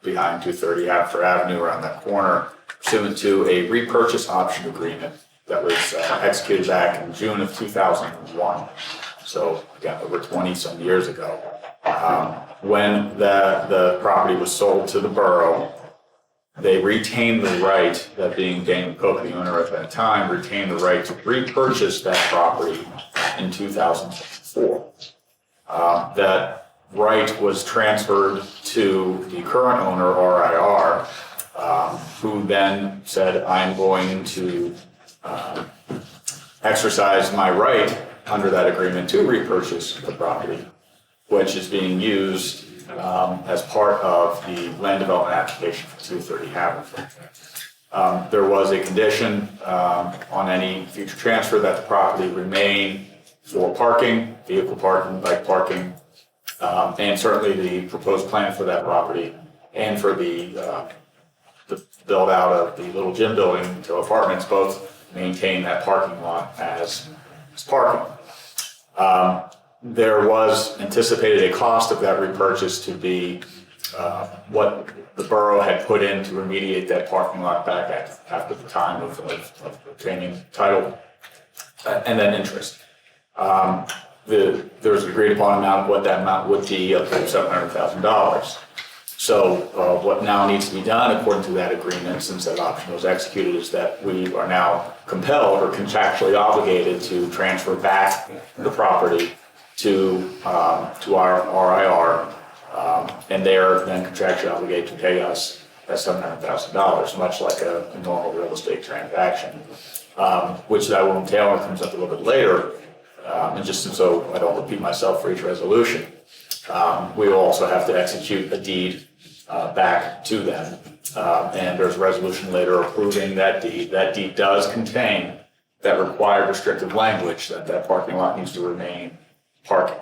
behind 230 Haverford Avenue around that corner, pursuant to a repurchase option agreement that was executed back in June of 2001. So again, over 20 some years ago. When the property was sold to the borough, they retained the right, that being Daniel Cook, the owner at that time, retained the right to repurchase that property in 2004. That right was transferred to the current owner, RIR, who then said, I'm going to exercise my right under that agreement to repurchase the property, which is being used as part of the land development application for 230 Haverford. There was a condition on any future transfer that the property remain for parking, vehicle parking, bike parking, and certainly the proposed plan for that property and for the build out of the little gym building to apartments both maintain that parking lot as parking. There was anticipated a cost of that repurchase to be what the borough had put in to remediate that parking lot back after the time of obtaining title, and then interest. There was an agreed upon amount of what that amount would be, up to $700,000. So what now needs to be done according to that agreement, since that option was executed, is that we are now compelled or contractually obligated to transfer back the property to our RIR, and they are then contractually obligated to pay us that $700,000, much like a normal real estate transaction, which that will entail, and comes up a little bit later, and just so I don't repeat myself for each resolution, we will also have to execute a deed back to them, and there's a resolution later approving that deed. That deed does contain that required restrictive language that parking lot needs to remain parking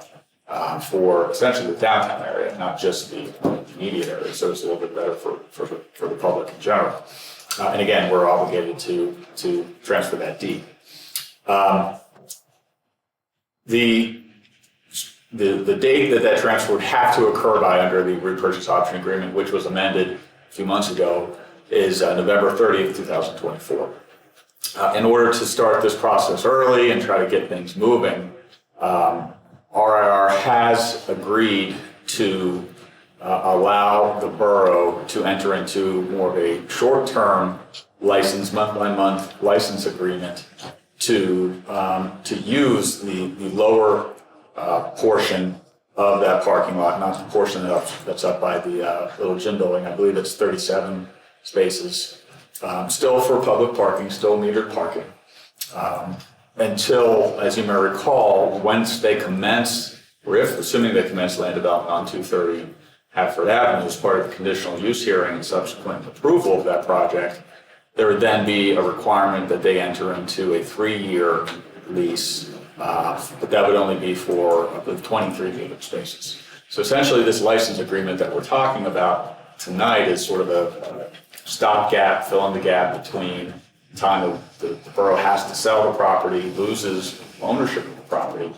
for essentially the downtown area, not just the immediate area, so it's a little bit better for the public in general. And again, we're obligated to transfer that deed. The date that transfer would have to occur by under the repurchase option agreement, which was amended a few months ago, is November 30th, 2024. In order to start this process early and try to get things moving, RIR has agreed to allow the borough to enter into more of a short-term license, month-by-month license agreement to use the lower portion of that parking lot, not the portion that's up by the little gym building. I believe it's 37 spaces, still for public parking, still metered parking. Until, as you may recall, once they commence, or if, assuming they commence land development on 230 Haverford Avenue as part of the conditional use hearing and subsequent approval of that project, there would then be a requirement that they enter into a 3-year lease, but that would only be for, I believe, 23 metered spaces. So essentially, this license agreement that we're talking about tonight is sort of a stopgap, fill in the gap between the time the borough has to sell the property, loses ownership of the property,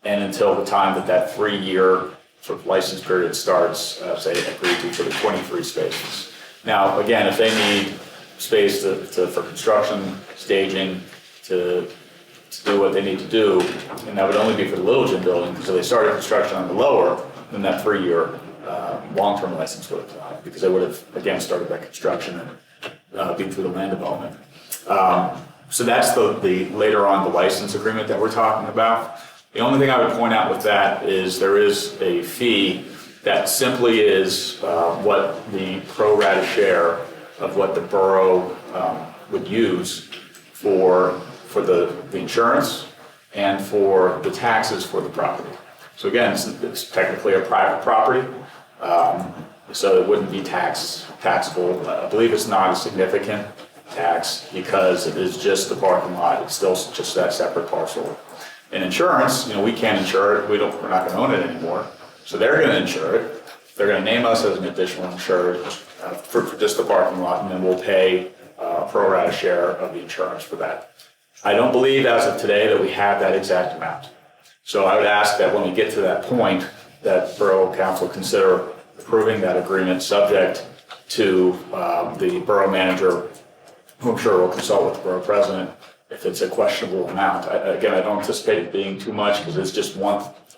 and until the time that 3-year sort of license period starts, say, agreed to for the 23 spaces. Now, again, if they need space for construction, staging, to do what they need to do, and that would only be for the little gym building, because if they started construction on the lower, then that 3-year long-term license would apply, because they would have, again, started that construction and been through the land development. So that's the later on the license agreement that we're talking about. The only thing I would point out with that is there is a fee that simply is what the pro rata share of what the borough would use for the insurance and for the taxes for the property. So again, it's technically a private property, so it wouldn't be taxable. I believe it's not a significant tax because it is just the parking lot. It's still just that separate parcel. In insurance, we can't insure it. We're not going to own it anymore. So they're going to insure it. They're going to name us as an additional insured for just the parking lot, and then we'll pay a pro rata share of the insurance for that. I don't believe as of today that we have that exact amount. So I would ask that when we get to that point, that Borough Council consider approving that agreement subject to the borough manager, who I'm sure will consult with the borough president, if it's a questionable amount. Again, I don't anticipate it being too much because it's just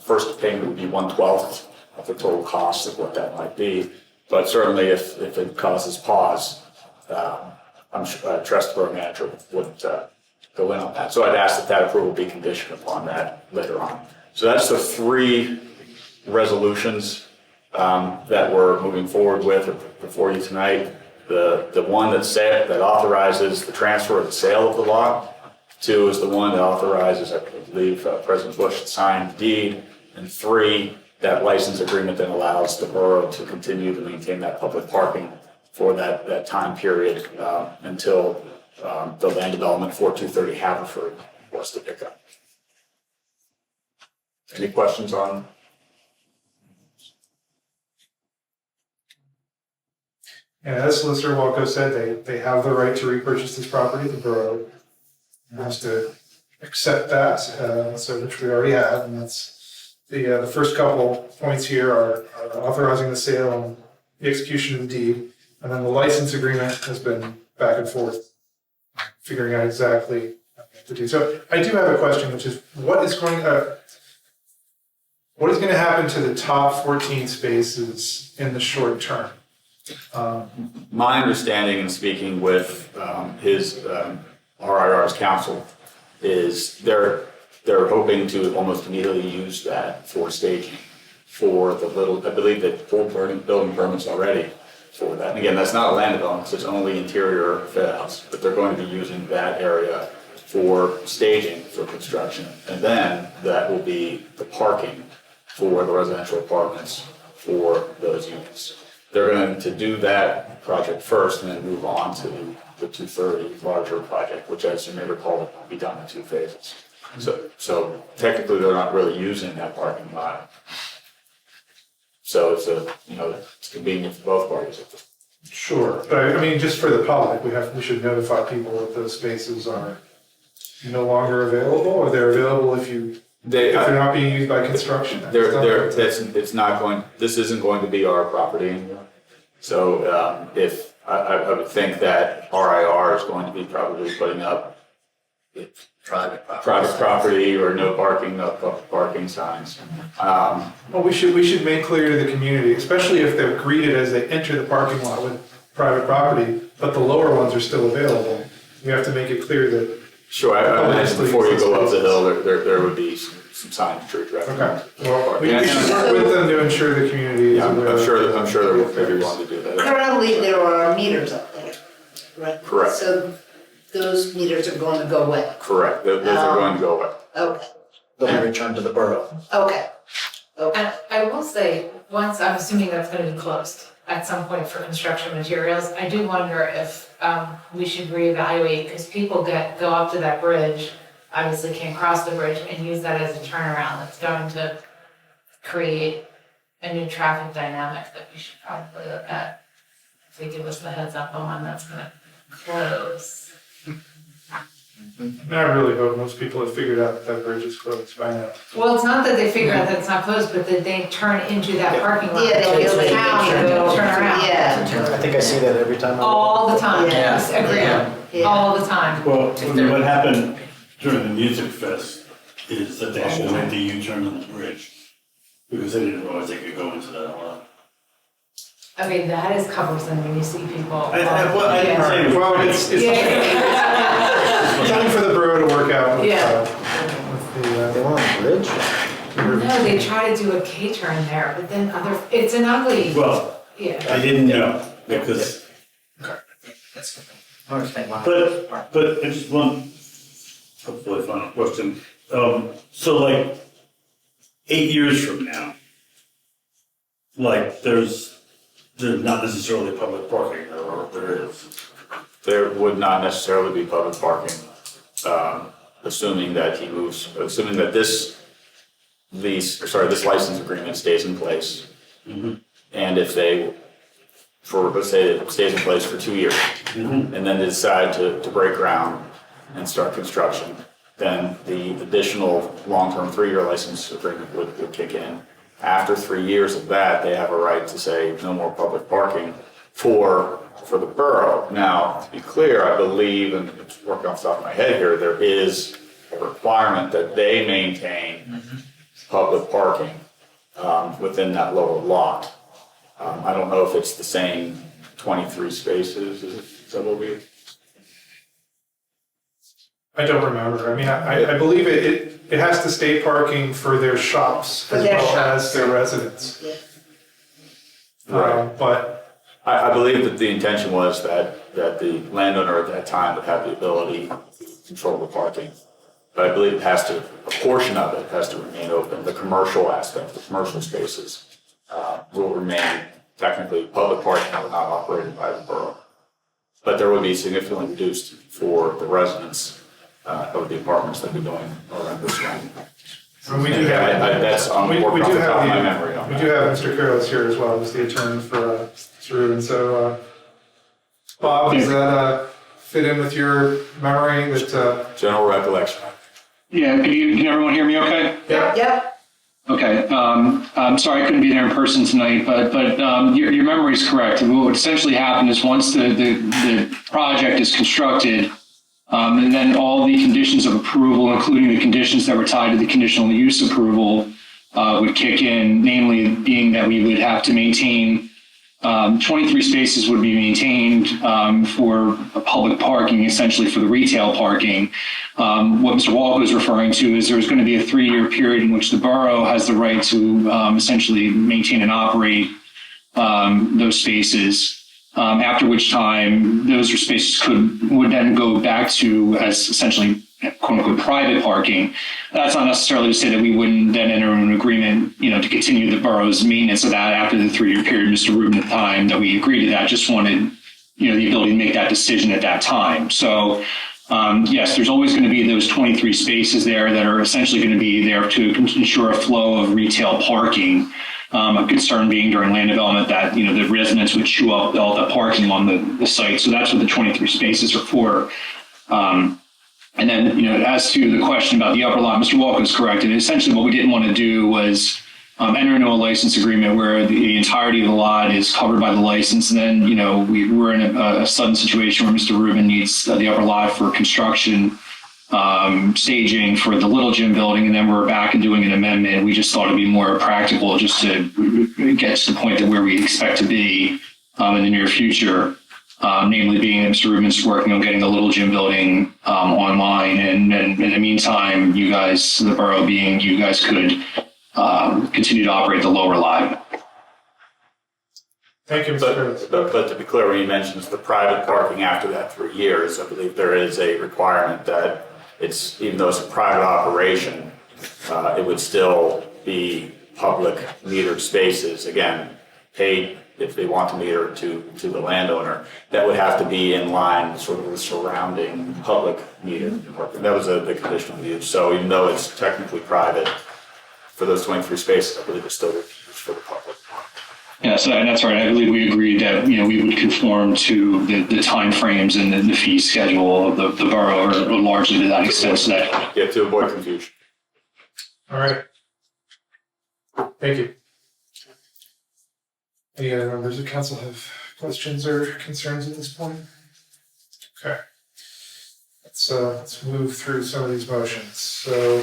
first payment would be 1/12 of the total cost of what that might be. But certainly if it causes pause, I'm sure, trust the borough manager would go in on that. So I'd ask that approval be conditioned upon that later on. So that's the 3 resolutions that we're moving forward with before you tonight. The one that authorizes the transfer of the sale of the lot. 2 is the one that authorizes, I believe, President Bush to sign the deed. And 3, that license agreement that allows the borough to continue to maintain that public parking for that time period until the land development for 230 Haverford was to pick up. Any questions on? And as Solicitor Walco said, they have the right to repurchase this property. The borough has to accept that, so which we already have, and that's the first couple points here are authorizing the sale and the execution of the deed, and then the license agreement has been back and forth, figuring out exactly what to do. So I do have a question, which is what is going to happen to the top 14 spaces in the short term? My understanding in speaking with his RIR's counsel is they're hoping to almost immediately use that for staging for the I believe they pulled building permits already for that. And again, that's not a land development, so it's only interior fit outs, but they're going to be using that area for staging for construction. And then that will be the parking for the residential apartments for those units. They're going to do that project first and then move on to the 230 larger project, which, as you may recall, will be done in 2 phases. So technically, they're not really using that parking lot. So it's convenient for both parties. Sure, but I mean, just for the public, we should notify people that those spaces are no longer available, or they're available if they're not being used by construction. This isn't going to be our property anymore. So if I would think that RIR is going to be probably putting up private property or no public parking signs. Well, we should make clear to the community, especially if they're greeted as they enter the parking lot with private property, but the lower ones are still available. We have to make it clear that. Sure, I imagine before you go up the hill, there would be some signage to address. Okay. Well, we should work with them to ensure the community is aware. I'm sure they'll be willing to do that. Currently, there are meters up there, right? Correct. So those meters are going to go away. Correct. Those are going to go away. Okay. They'll be returned to the borough. Okay. And I will say, once, I'm assuming that's gonna be closed at some point for construction materials, I do wonder if we should reevaluate, because people go up to that bridge, obviously can't cross the bridge, and use that as a turnaround. That's going to create a new traffic dynamic that we should probably look at. If they give us the heads up on when that's gonna close. I really hope most people have figured out that bridge is closed by now. Well, it's not that they figure out that it's not closed, but that they turn into that parking lot. Yeah, they It's go town, turn and don't turn around. Yeah. I think I see that every time. All the time, Yeah. yes, agreed, Yeah. all the time. Well, what happened during the music fest is that they actually made the U-turn on the bridge because they didn't realize they could go into that lot. Okay, that is cumbersome when you see people. I didn't say it was Well, great. it's Yeah. time for the borough to work out with, Yeah. with the. They went on the bridge? No, they try to do a K-turn there, but then it's an ugly, Well, yeah. I didn't know because, but just one hopefully final question. So like 8 years from now, like there's not necessarily public parking, or there is. There would not necessarily be public parking, assuming that this license agreement stays in place. Mm-hmm. And if let's say it stays in place for 2 years, Mm-hmm. and then they decide to break ground and start construction, then the additional long-term 3-year license agreement would kick in. After 3 years of that, they have a right to say no more public parking for for the borough. Now, to be clear, I believe, and it's working off the top of my head here, there is a requirement that they maintain public parking within that lower lot. I don't know if it's the same 23 spaces. Is that what we? I don't remember. I mean, I believe it has to state parking for their shops For as their well shops. as their residents. Right. But I believe that the intention was that the landowner at that time would have the ability to control the parking. But I believe a portion of it has to remain open. The commercial aspect, the commercial spaces will remain technically public parking, but not operated by the borough. But there would be significantly reduced for the residents of the apartments that be going around this round. we do have, That's on we more do off the top of my have memory on we that. do have Mr. Carlos here as well, as the attorney for Mr. Rubin. So, Bob, does that fit in with your memory that? General recollection. Yeah, can everyone hear me okay? Yeah. Yep. Okay, I'm sorry I couldn't be there in person tonight, but your memory is correct. What would essentially happen is once the project is constructed, and then all the conditions of approval, including the conditions that were tied to the conditional use approval, would kick in, namely being that we would have to maintain 23 spaces would be maintained for public parking, essentially for the retail parking. What Mr. Walker is referring to is there's going to be a 3-year period in which the borough has the right to essentially maintain and operate those spaces. After which time those spaces would then go back to as essentially quote unquote private parking. That's not necessarily to say that we wouldn't then enter an agreement, to continue the borough's maintenance of that after the 3-year period. Mr. Rubin at the time that we agreed to that just wanted, the ability to make that decision at that time. So yes, there's always going to be those 23 spaces there that are essentially going to be there to ensure a flow of retail parking. A concern being during land development that, the residents would chew up all the parking on the site. So that's what the 23 spaces are for. And then, as to the question about the upper lot, Mr. Walker is correct. And essentially what we didn't want to do was enter into a license agreement where the entirety of the lot is covered by the license. And then, we were in a sudden situation where Mr. Rubin needs the upper lot for construction, staging for the Little Gym building, and then we're back and doing an amendment. We just thought it'd be more practical just to get to the point that where we expect to be in the near future. Namely being that Mr. Rubin's working on getting the Little Gym building online. And in the meantime, you guys, the borough being, you guys could continue to operate the lower lot. Thank you, Mr. But to be clear, when he mentions the private parking after that 3 years, I believe there is a requirement that even though it's a private operation, it would still be public metered spaces, again, paid if they want to meter to the landowner. That would have to be in line sort of with surrounding public metered parking. That was the conditional use. So even though it's technically private, for those 23 spaces, I believe it's still used for the public. Yeah, so and that's right. I believe we agreed that we would conform to the timeframes and the fee schedule of the borough, or largely to that extent. So that to avoid confusion. All right. Thank you. Any other members of council have questions or concerns at this point? Okay. Let's move through some of these motions. So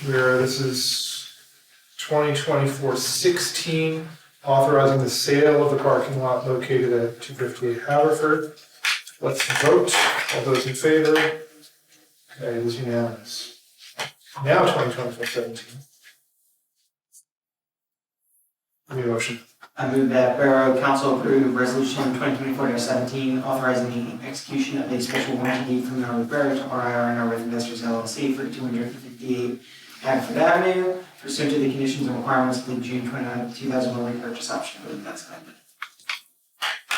this is 2024-16, authorizing the sale of the parking lot located at 258 Haverford. Let's vote. All those in favor? Okay, it is unanimous. Now 2024-17. Any motion? I move that Borough Council approve Resolution 2024-17, authorizing the execution of a special warranty deed from Norwood Borough to RIR Norwood Investors LLC for 258 Haverford Avenue, pursuant to the conditions and requirements of the June 29, 2001 purchase option. I believe that's amended.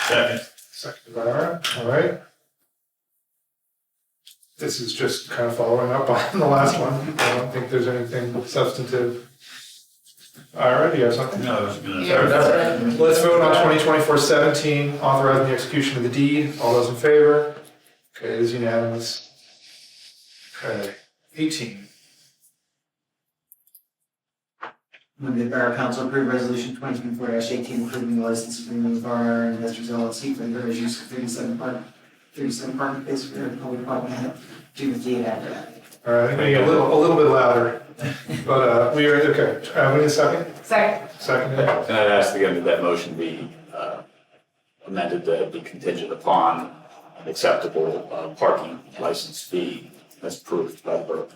Second. Seconded by Aaron. All right. This is just kind of following up on the last one. I don't think there's anything substantive. All right, you have something? No, that's good. Let's vote on 2024-17, authorizing the execution of the deed. All those in favor? Okay, it is unanimous. Okay, 18. Move that Borough Council approve resolution 2024-18 approving the license agreement with Borough Investors LLC for the garage use of 37 parking space for the public parking lot to the gate after that. All right, I think we need a little bit louder, but we are, okay, we need a second? Second. Second. And I'd ask again that that motion be amended to be contingent upon an acceptable parking license fee as approved by the borough.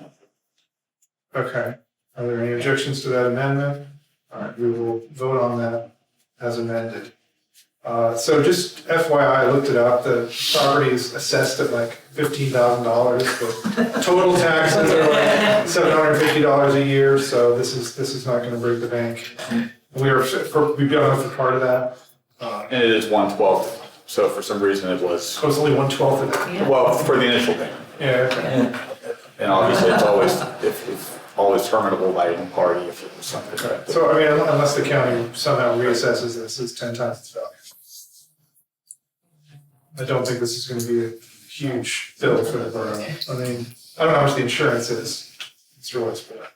Okay, are there any objections to that amendment? All right, we will vote on that as amended. So just FYI, I looked it up, the property is assessed at like $15,000, the total taxes are like $750 a year, so this is not gonna break the bank. We've got enough for part of that. And it is 1/12, so for some reason it was. Oh, it's only 1/12 of that? Well, for the initial payment. Yeah, okay. And obviously it's always, if always terminable by any party if it was something. Okay. So, I mean, unless the county somehow reassesses this, it's 10 times its value. I don't think this is gonna be a huge bill for the borough. I mean, I don't know how much the insurance is, it's Royce, but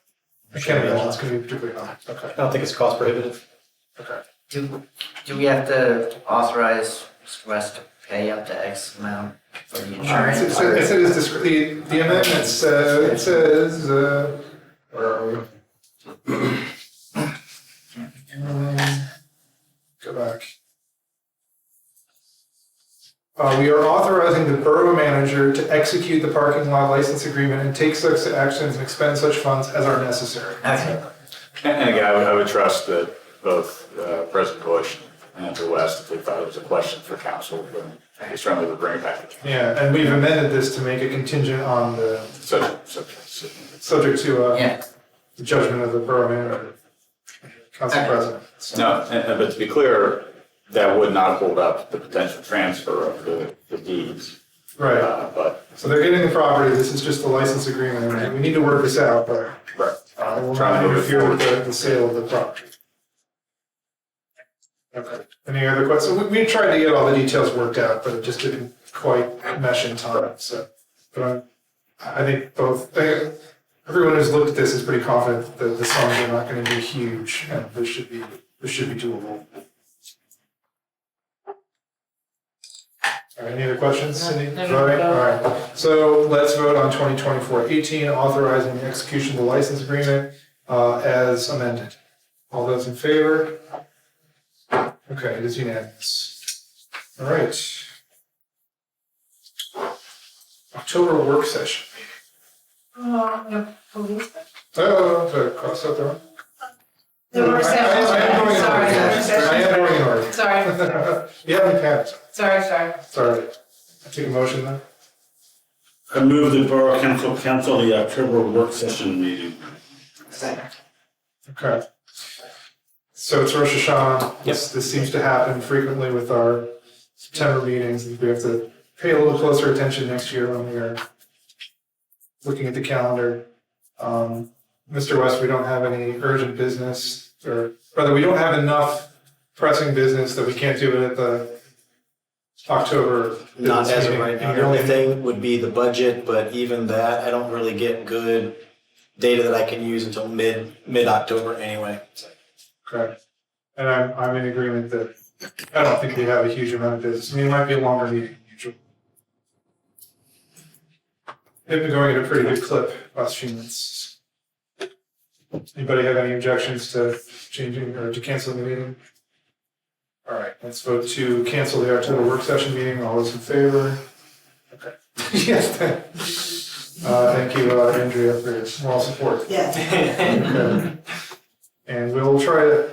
I can't imagine it's gonna be particularly high. Okay. I don't think it's cost prohibitive. Okay. Do we have to authorize Mr. West to pay up to X amount for the insurance? It says the amendment says, where are we? Go back. We are authorizing the borough manager to execute the parking lot license agreement and take such actions and expend such funds as are necessary. Okay. And again, I would trust that both President Bush and Andrew West, if they thought it was a question for council, they certainly would bring it back. Yeah, and we've amended this to make it contingent on the subject to the judgment of the borough manager, council president. So. No, but to be clear, that would not hold up the potential transfer of the deeds. Right. So they're getting the property. This is just the license agreement. And we need to work this out, but I will not interfere with the sale of the property. Okay. Any other questions? So we tried to get all the details worked out, but it just didn't quite mesh in time. So, but I think everyone who's looked at this is pretty confident that the sums are not going to be huge, and this should be doable. All right, any other questions, Cindy? All right. So let's vote on 2024-18, authorizing the execution of the license agreement as amended. All those in favor? Okay, it is unanimous. All right. October work session meeting. Police? Oh, sorry, cross out there. The work session. I am going in order. Sorry. You haven't passed. Sorry. Sorry. I take a motion then. I move the Borough Council cancel the October work session meeting. Okay. So it's Rosh Hashanah. This seems to happen frequently with our September meetings. We have to pay a little closer attention next year when we are looking at the calendar. Mr. West, we don't have any urgent business, or rather, we don't have enough pressing business that we can't do it at the October business Not as of meeting. right now. The only thing would be the budget, but even that, I don't really get good data that I can use until mid-October anyway. Correct. And I'm in agreement that I don't think we have a huge amount of business. I mean, it might be a longer meeting than usual. They've been going at a pretty good clip last few months. Anybody have any objections to changing or to canceling the meeting? All right, let's vote to cancel the October work session meeting. All those in favor? Okay. Yes, thank you, Andrea, for your moral support. Yeah. Okay. And we'll try to,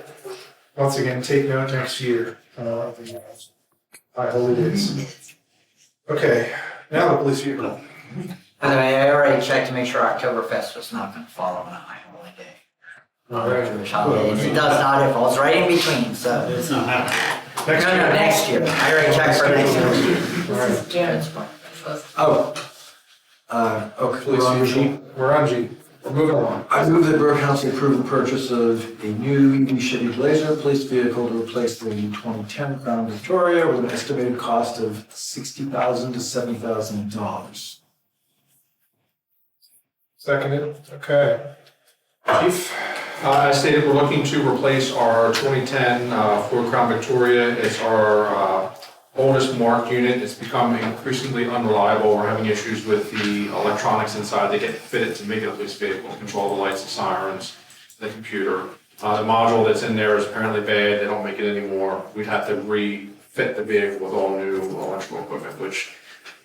once again, take note next year of the high holy days. Okay, now the police vehicle. By the way, I already checked to make sure Oktoberfest was not going to fall on a high holy day. All right. Jewish holidays. It does not, it falls right in between, so. It's not happening. Next year. I already checked for next year. All right. Jim. We're on G. We're moving along. I move that Borough Council approve the purchase of a new EV Chevy Blazer police vehicle to replace the 2010 Crown Victoria with an estimated cost of $60,000 to $70,000. Seconded. Okay. Chief? As stated, we're looking to replace our 2010 Ford Crown Victoria. It's our oldest marked unit. It's become increasingly unreliable. We're having issues with the electronics inside. They get fitted to make it a police vehicle, control the lights, the sirens, the computer. The module that's in there is apparently bad. They don't make it anymore. We'd have to refit the vehicle with all new electrical equipment, which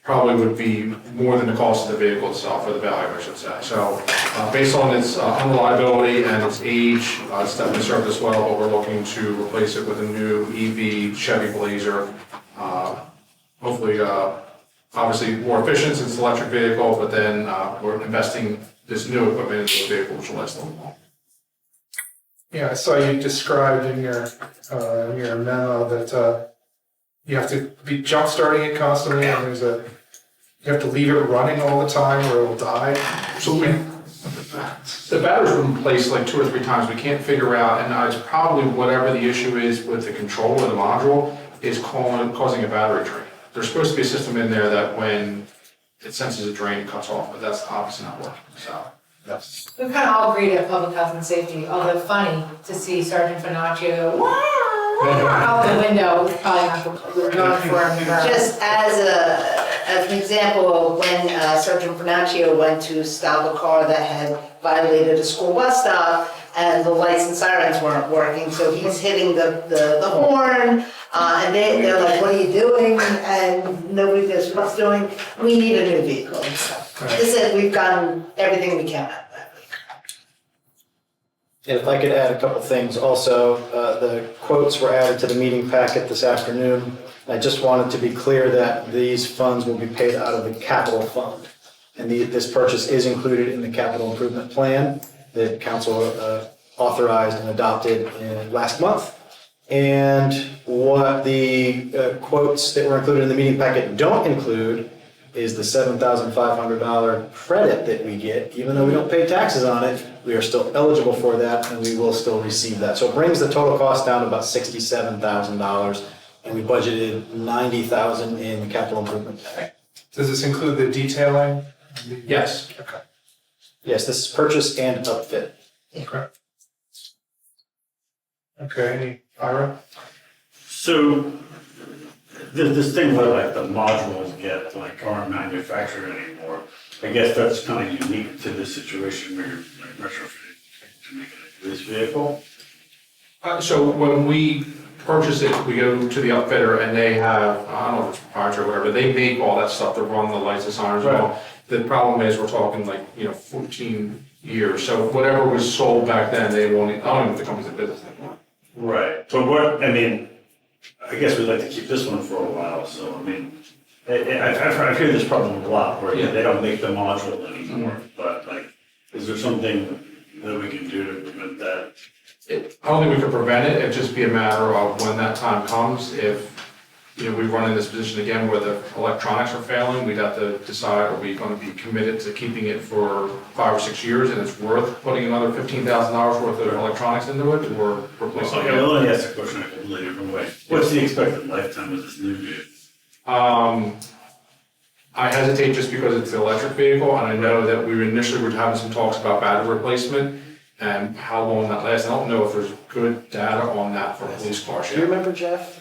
probably would be more than the cost of the vehicle itself, or the value, I should say. So based on its unreliability and its age, it's definitely served us well, but we're looking to replace it with a new EV Chevy Blazer. Hopefully, obviously more efficient since it's an electric vehicle, but then we're investing this new equipment into the vehicle, which will last a little longer. Yeah, I saw you described in your memo that you have to be jump starting it constantly, and you have to leave it running all the time or it'll die. So the batteries were replaced like 2 or 3 times. We can't figure out, and it's probably whatever the issue is with the controller, the module, is causing a battery drain. There's supposed to be a system in there that when it senses a drain, it cuts off, but that's obviously not working. So that's. We kind of all agree at Public Health and Safety, although funny to see Sergeant Finaccio out the window, it's probably not the going for him. Just as an example, when Sergeant Bernaccio went to stop a car that had violated a school bus stop and the lights and sirens weren't working, so he's hitting the horn, and they're like, what are you doing? And nobody knows what's doing. We need a new vehicle. So this is, we've gotten everything we can out of that. And if I could add a couple things also, the quotes were added to the meeting packet this afternoon. I just wanted to be clear that these funds will be paid out of the capital fund. And this purchase is included in the capital improvement plan that council authorized and adopted last month. And what the quotes that were included in the meeting packet don't include is the $7,500 credit that we get. Even though we don't pay taxes on it, we are still eligible for that and we will still receive that. So it brings the total cost down to about $67,000, and we budgeted $90,000 in capital improvement. Does this include the detailing? Yes. Okay. Yes, this is purchase and upfit. Okay. Okay, Ira? So this thing where like the modules get like aren't manufactured anymore, I guess that's kind of unique to this situation where you're like retrofitting to make it a police vehicle. So when we purchase it, we go to the upfitter and they have, I don't know if it's proprietary or whatever, they make all that stuff to run the lights and sirens and all. The problem is we're talking like, 14 years. So whatever was sold back then, they won't, I don't even know if the company's in business anymore. Right. But I guess we'd like to keep this one for a while, so I've heard this problem a lot where they don't make the module anymore, but like, is there something that we can do to prevent that? I don't think we could prevent it. It'd just be a matter of when that time comes. If, we run in this position again where the electronics are failing, we'd have to decide, are we going to be committed to keeping it for 5 or 6 years and it's worth putting another $15,000 worth of electronics into it, or replacing it? Okay, well, let me ask the question a completely different way. What's the expected lifetime of this new vehicle? I hesitate just because it's an electric vehicle, and I know that we initially were having some talks about battery replacement and how long that lasts. I don't know if there's good data on that for police cars yet. Do you remember, Jeff?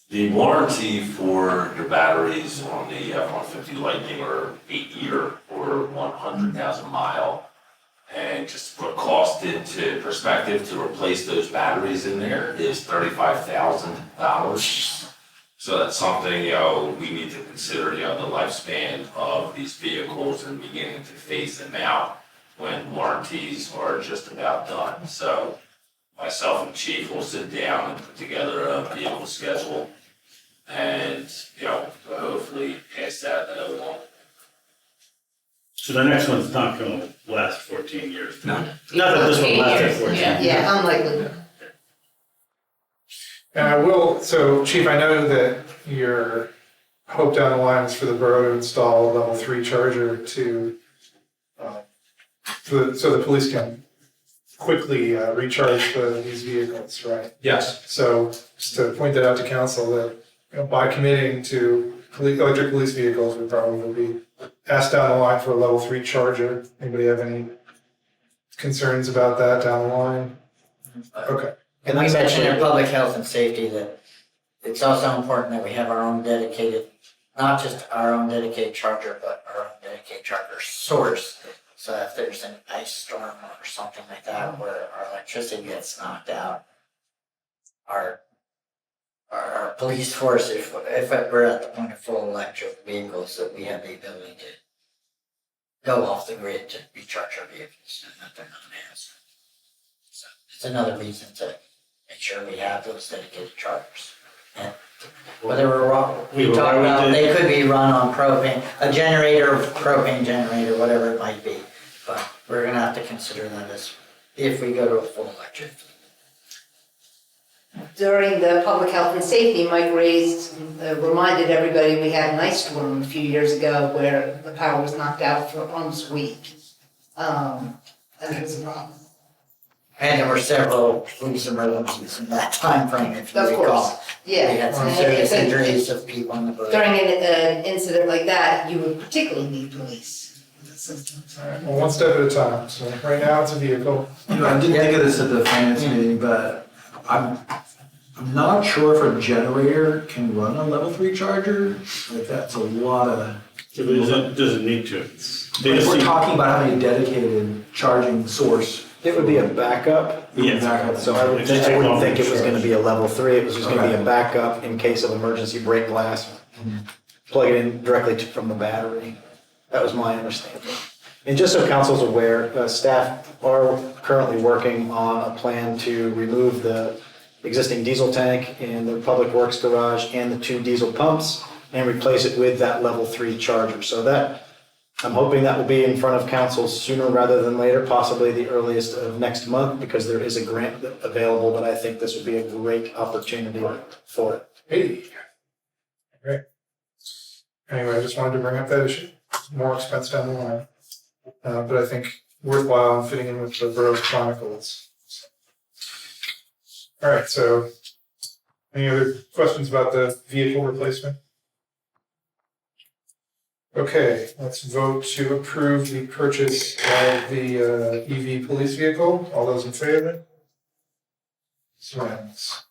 The warranty for your batteries on the F-150 Lightning are 8-year or 100,000 mile. And just to put cost into perspective, to replace those batteries in there is $35,000. So that's something, we need to consider, the lifespan of these vehicles and beginning to phase them out when warranties are just about done. So myself and Chief will sit down and put together a vehicle schedule and, hopefully pass that along. So the next one's not gonna last 14 years? No. Not that this one lasted 14 years. Yeah, unlikely. And I will, so Chief, I know that your hope down the line is for the borough to install a level 3 charger to, so the police can quickly recharge these vehicles, right? Yes. So just to point that out to council that, by committing to electric police vehicles, we probably will be asked down the line for a level 3 charger. Anybody have any concerns about that down the line? Okay. And we mentioned in public health and safety that it's also important that we have our own dedicated, not just our own dedicated charger, but our own dedicated charger source. So if there's an ice storm or something like that where our electricity gets knocked out, our police force, if we're at the point of full electric vehicles, that we have the ability to go off the grid to recharge our vehicles and that they're not hazardous. So it's another reason to make sure we have those dedicated chargers. And whether we talk about, they could be run on propane, a generator, propane generator, whatever it might be. But we're gonna have to consider that as if we go to a full electric. During the public health and safety, Mike reminded everybody we had an ice storm a few years ago where the power was knocked out for almost a week. And it was a problem. And there were several police emergencies in that time frame, if you Of recall. course, yeah. We had some serious injuries of people on the bridge. During an incident like that, you would particularly need police. All right, well, one step at a time. So right now it's a vehicle. I didn't think of this at the finance meeting, but I'm not sure if a generator can run a level 3 charger. Like that's a lot of. It doesn't need to. If we're talking about having a dedicated charging source. It would be a backup. Yeah. So I wouldn't think it was gonna be a level 3, it was just gonna be a backup in case of emergency break glass. Plug it in directly from the battery. That was my understanding. And just so council's aware, staff are currently working on a plan to remove the existing diesel tank in the public works garage and the 2 diesel pumps and replace it with that level 3 charger. So that, I'm hoping that will be in front of council sooner rather than later, possibly the earliest of next month, because there is a grant available, but I think this would be a great opportunity for it. Hey. Great. Anyway, I just wanted to bring up that issue. More expense down the line. But I think worthwhile and fitting in with the Borough Chronicles. All right, so any other questions about the vehicle replacement? Okay, let's vote to approve the purchase of the EV police vehicle. All those in favor? Unanimous.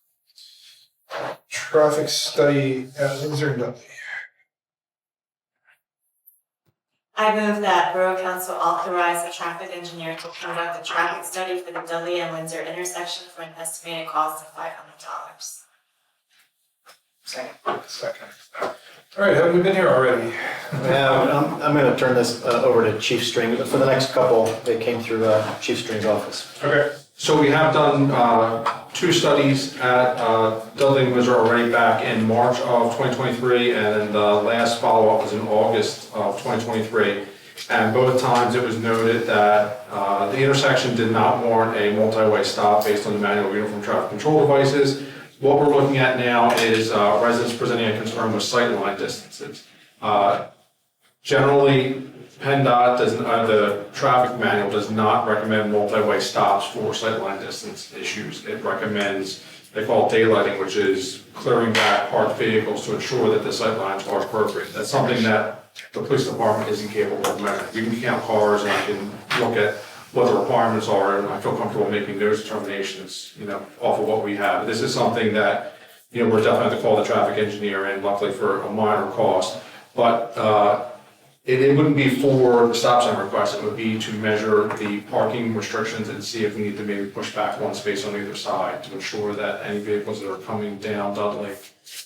Traffic study at Windsor and Dudley. I move that Borough Council authorize the traffic engineer to conduct a traffic study for the Dudley and Windsor intersection for an estimated cost of $500. Second. All right, haven't we been here already? Yeah, I'm going to turn this over to Chief String. For the next couple, they came through Chief String's office. Okay, so we have done 2 studies at Dudley and Windsor already back in March of 2023, and then the last follow-up was in August of 2023. And both times it was noted that the intersection did not warrant a multi-way stop based on the manual uniform traffic control devices. What we're looking at now is residents presenting a concern with sightline distances. Generally, PennDOT the traffic manual does not recommend multi-way stops for sightline distance issues. It recommends, they call it daylighting, which is clearing back parked vehicles to ensure that the sightlines are appropriate. That's something that the police department isn't capable of measuring. We can count cars and I can look at what the requirements are, and I feel comfortable making those determinations, off of what we have. This is something that, we're definitely going to call the traffic engineer in, luckily for a minor cost. But it wouldn't be for the stop sign request, it would be to measure the parking restrictions and see if we need to maybe push back 1 space on either side to ensure that any vehicles that are coming down Dudley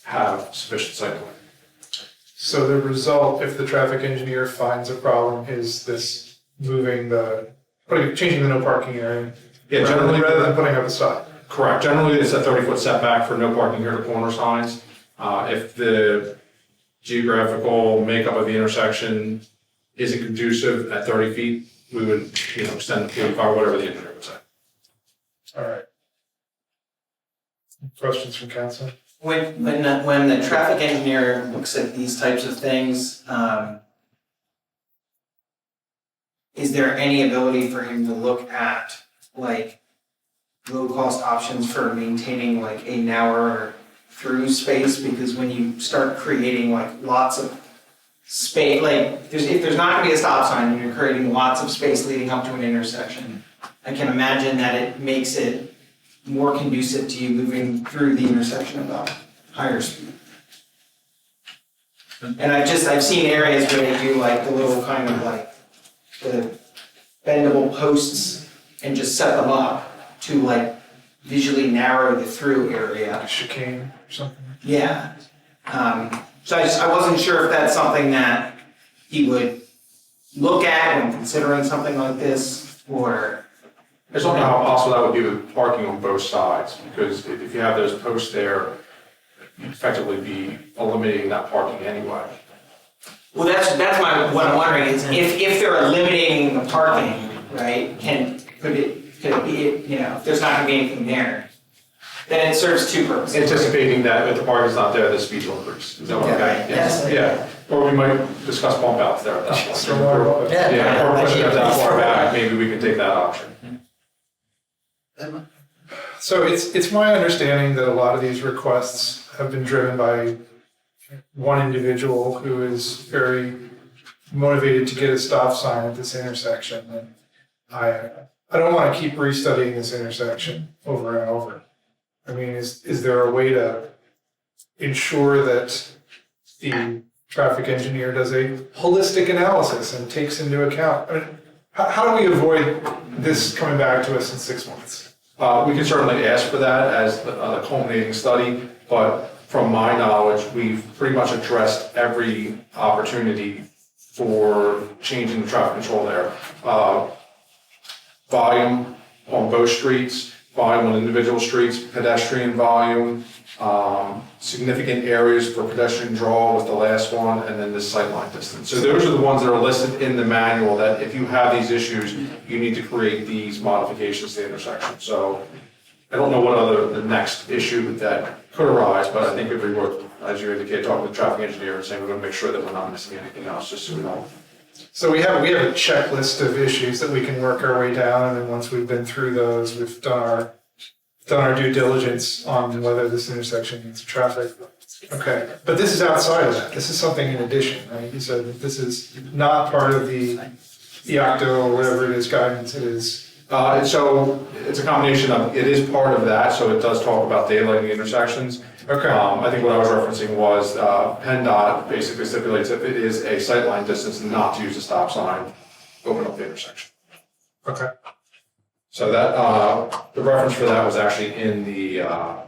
have sufficient sight line. So the result, if the traffic engineer finds a problem, is this changing the no parking area? Yeah, generally rather than putting up a sign. Correct. Generally, it's a 30-foot setback for no parking here to corner signs. If the geographical makeup of the intersection isn't conducive at 30 feet, we would, extend the 45, whatever the engineer would say. All right. Questions from council? When the traffic engineer looks at these types of things, is there any ability for him to look at low-cost options for maintaining a narrower through space? Because when you start creating lots of space, if there's not going to be a stop sign and you're creating lots of space leading up to an intersection, I can imagine that it makes it more conducive to you moving through the intersection at a higher speed. And I've seen areas where they do like the little kind of like the bendable posts and just set them up to like visually narrow the through area. A chicane or something. Yeah. So I wasn't sure if that's something that he would look at when considering something like this, or. I don't know how possible that would be with parking on both sides, because if you have those posts there, you'd effectively be eliminating that parking anyway. Well, what I'm wondering is if they're eliminating the parking, right, could it be, you know, if there's not gonna be anything there, then it serves two purposes. Anticipating that if the parking's not there, the speed will increase. Is that what I'm saying? Yes. Yeah, or we might discuss bump outs there at that point. Stormwater. Yeah, or pushing it that far back, maybe we can take that option. So it's my understanding that a lot of these requests have been driven by one individual who is very motivated to get a stop sign at this intersection. And I don't want to keep restudying this intersection over and over. I mean, is there a way to ensure that the traffic engineer does a holistic analysis and takes into account? I mean, how do we avoid this coming back to us in 6 months? We can certainly ask for that as the culminating study, but from my knowledge, we've pretty much addressed every opportunity for changing the traffic control there. Volume on both streets, volume on individual streets, pedestrian volume, significant areas for pedestrian draw was the last one, and then the sightline distance. So those are the ones that are listed in the manual that if you have these issues, you need to create these modifications to the intersection. So I don't know what the next issue that could arise, but I think if we were, as you indicated, talking with the traffic engineer and saying we're going to make sure that we're not missing anything else, just so we don't. So we have a checklist of issues that we can work our way down, and then once we've been through those, we've done our due diligence on whether this intersection needs traffic. Okay, but this is outside of that. This is something in addition, right? You said that this is not part of the OCTO or whatever it is guidance. It is. So it's a combination of, it is part of that, so it does talk about daylighting intersections. Okay. I think what I was referencing was PennDOT basically stipulates if it is a sightline distance not to use a stop sign, open up the intersection. Okay. So that, the reference for that was actually in the, on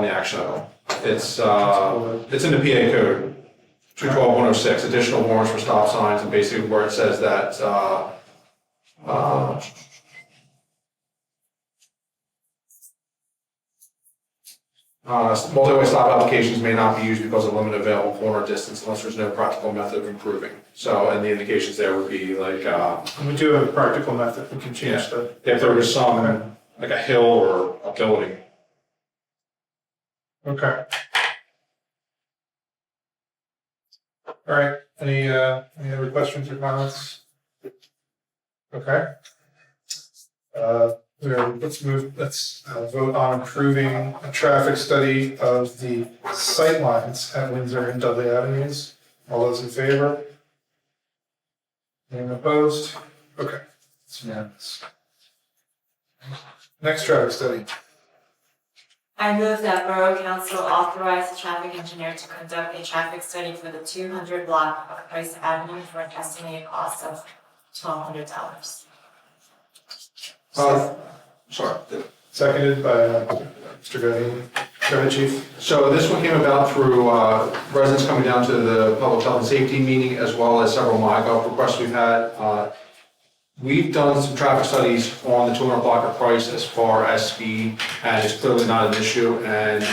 the action item. It's in the PA code, 212-106, additional warrants for stop signs, and basically where it says that, multi-way stop applications may not be used because of limited available corner distance unless there's no practical method of improving. So, and the indications there would be like, we do have a practical method. We can change that. if there was some, like a hill or a building. Okay. All right. Any other questions or comments? Okay. Let's vote on approving a traffic study of the sightlines at Windsor and Dudley Avenues. All those in favor? Anyone opposed? Okay. It's unanimous. Next traffic study. I move that Borough Council authorize the traffic engineer to conduct a traffic study for the 200 block of Price Avenue for an estimated cost of $1,200. Sorry. Seconded by Mr. Godin. Go ahead, Chief. So this one came about through residents coming down to the public health and safety meeting, as well as several MyGov requests we've had. We've done some traffic studies on the 200 block of Price as far as speed, and it's clearly not an issue. And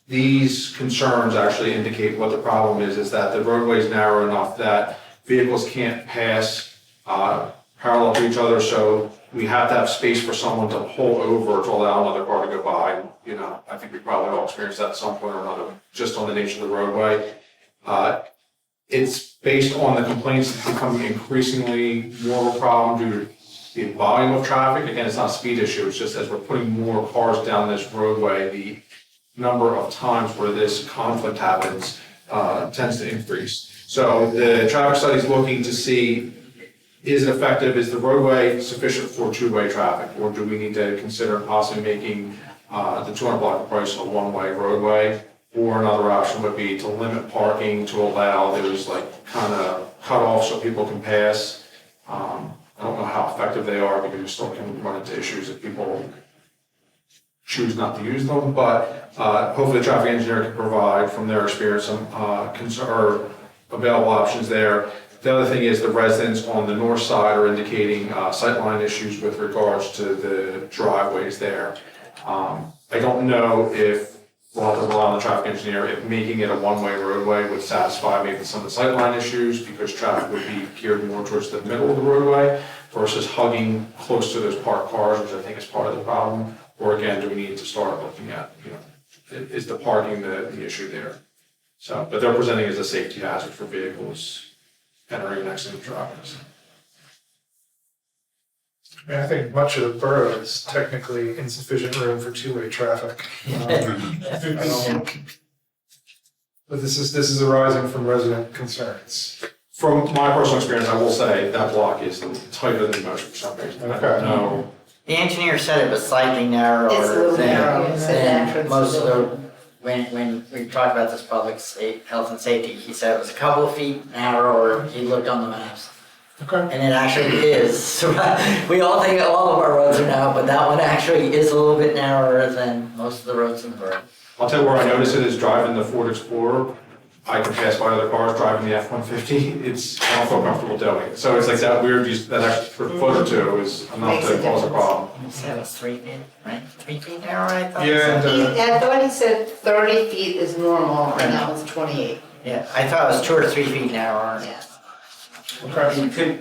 these concerns actually indicate what the problem is that the roadway is narrow enough that vehicles can't pass parallel to each other. So we have to have space for someone to pull over to allow another car to go by. You know, I think we probably all experienced that at some point or another, just on the nature of the roadway. It's based on the complaints that's becoming increasingly more of a problem due to the volume of traffic. Again, it's not a speed issue, it's just as we're putting more cars down this roadway, the number of times where this conflict happens tends to increase. So the traffic study is looking to see is it effective? Is the roadway sufficient for two-way traffic? Or do we need to consider possibly making the 200 block of Price a one-way roadway? Or another option would be to limit parking to allow those like kind of cut off so people can pass. I don't know how effective they are because you still can run into issues if people choose not to use them, but hopefully the traffic engineer can provide from their experience some or available options there. The other thing is the residents on the north side are indicating sightline issues with regards to the driveways there. I don't know if we'll have to rely on the traffic engineer if making it a one-way roadway would satisfy maybe some of the sightline issues because traffic would be geared more towards the middle of the roadway versus hugging close to those parked cars, which I think is part of the problem. Or again, do we need to start looking at, is the parking the issue there? So, but they're presenting as a safety hazard for vehicles entering next to the driveways. I think much of the borough is technically insufficient room for two-way traffic. But this is arising from resident concerns. From my personal experience, I will say that block is tighter than most for some reason. I don't know. The engineer said it was slightly narrower It's a little narrow, than, it's an than entrance most of to the, when we talked about this public health and safety, he said it was a couple of feet narrower, he looked on the maps. Okay. And it actually is. We all think all of our roads are now, but that one actually is a little bit narrower than most of the roads in the borough. I'll tell you where I notice it is driving the Ford Explorer. I can pass by other cars driving the F-150. I don't feel comfortable doing it. So it's like that weird, that extra foot or two is enough to cause a problem. You said it was 3 feet, right? 3 feet narrower, I thought. Yeah, I thought he said 30 feet is normal, and now it's 28. Yeah, I thought it was 2 or 3 feet narrower. Yeah.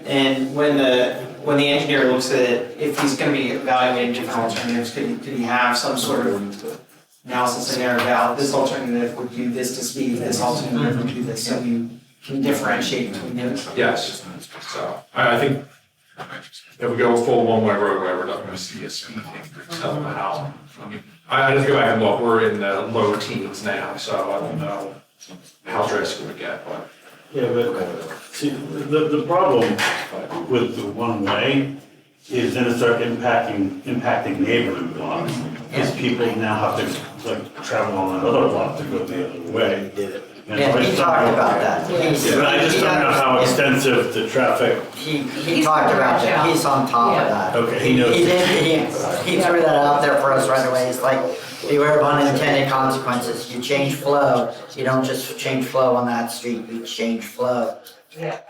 And when the engineer looks at it, if he's gonna be evaluating different alternatives, could he have some sort of analysis in there about this alternative would do this to speed, this alternative would do this, so you can differentiate between those? Yes. So I think if we go full one-way roadway, we're not going to see a speed increase. I don't know how. I just go back and look. We're in the low teens now, so I don't know how drastic it would get, but. Yeah, but see, the problem with the one-way is then it starts impacting neighboring blocks. Because people now have to like travel on another block to go the other way. Yeah, he talked about that. But I just don't know how extensive the traffic. He talked about that, he's on top of that. Okay, he knows. He threw that out there for us right away, it's like, beware of unintended consequences, you change flow, you don't just change flow on that street, you change flow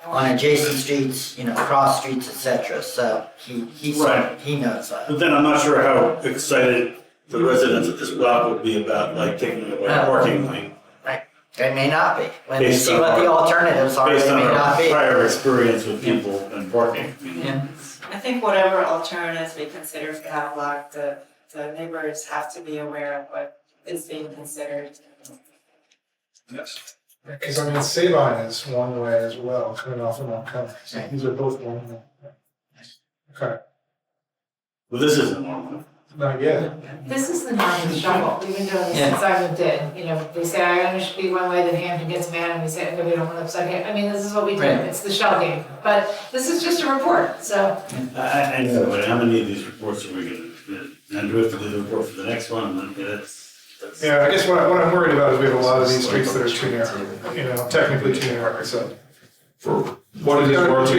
on adjacent streets, cross streets, etc. So he knows that. But then I'm not sure how excited the residents of this block would be about like taking away a parking lane. Right, they may not be, when they see what the alternatives are, they may not be. Based on our prior experience with people and parking. Yeah. I think whatever alternatives we consider for that block, the neighbors have to be aware of what is being considered. Yes. Because Sabine is one way as well, coming off of Montgomery. So these are both one way. Okay. Well, this isn't normal. Not yet. This is the normal struggle, we've been doing this since I moved in, we say Iona should be one way, then Hampton gets mad and we say, okay, we don't want to upset Hampton, this is what we do, Right. it's the shell game. But this is just a report, so. I know, but how many of these reports are we gonna get? And do we have to do the report for the next one? That's. Yeah, I guess what I'm worried about is we have a lot of these streets that are too narrow, technically too narrow, so. For what it is worth,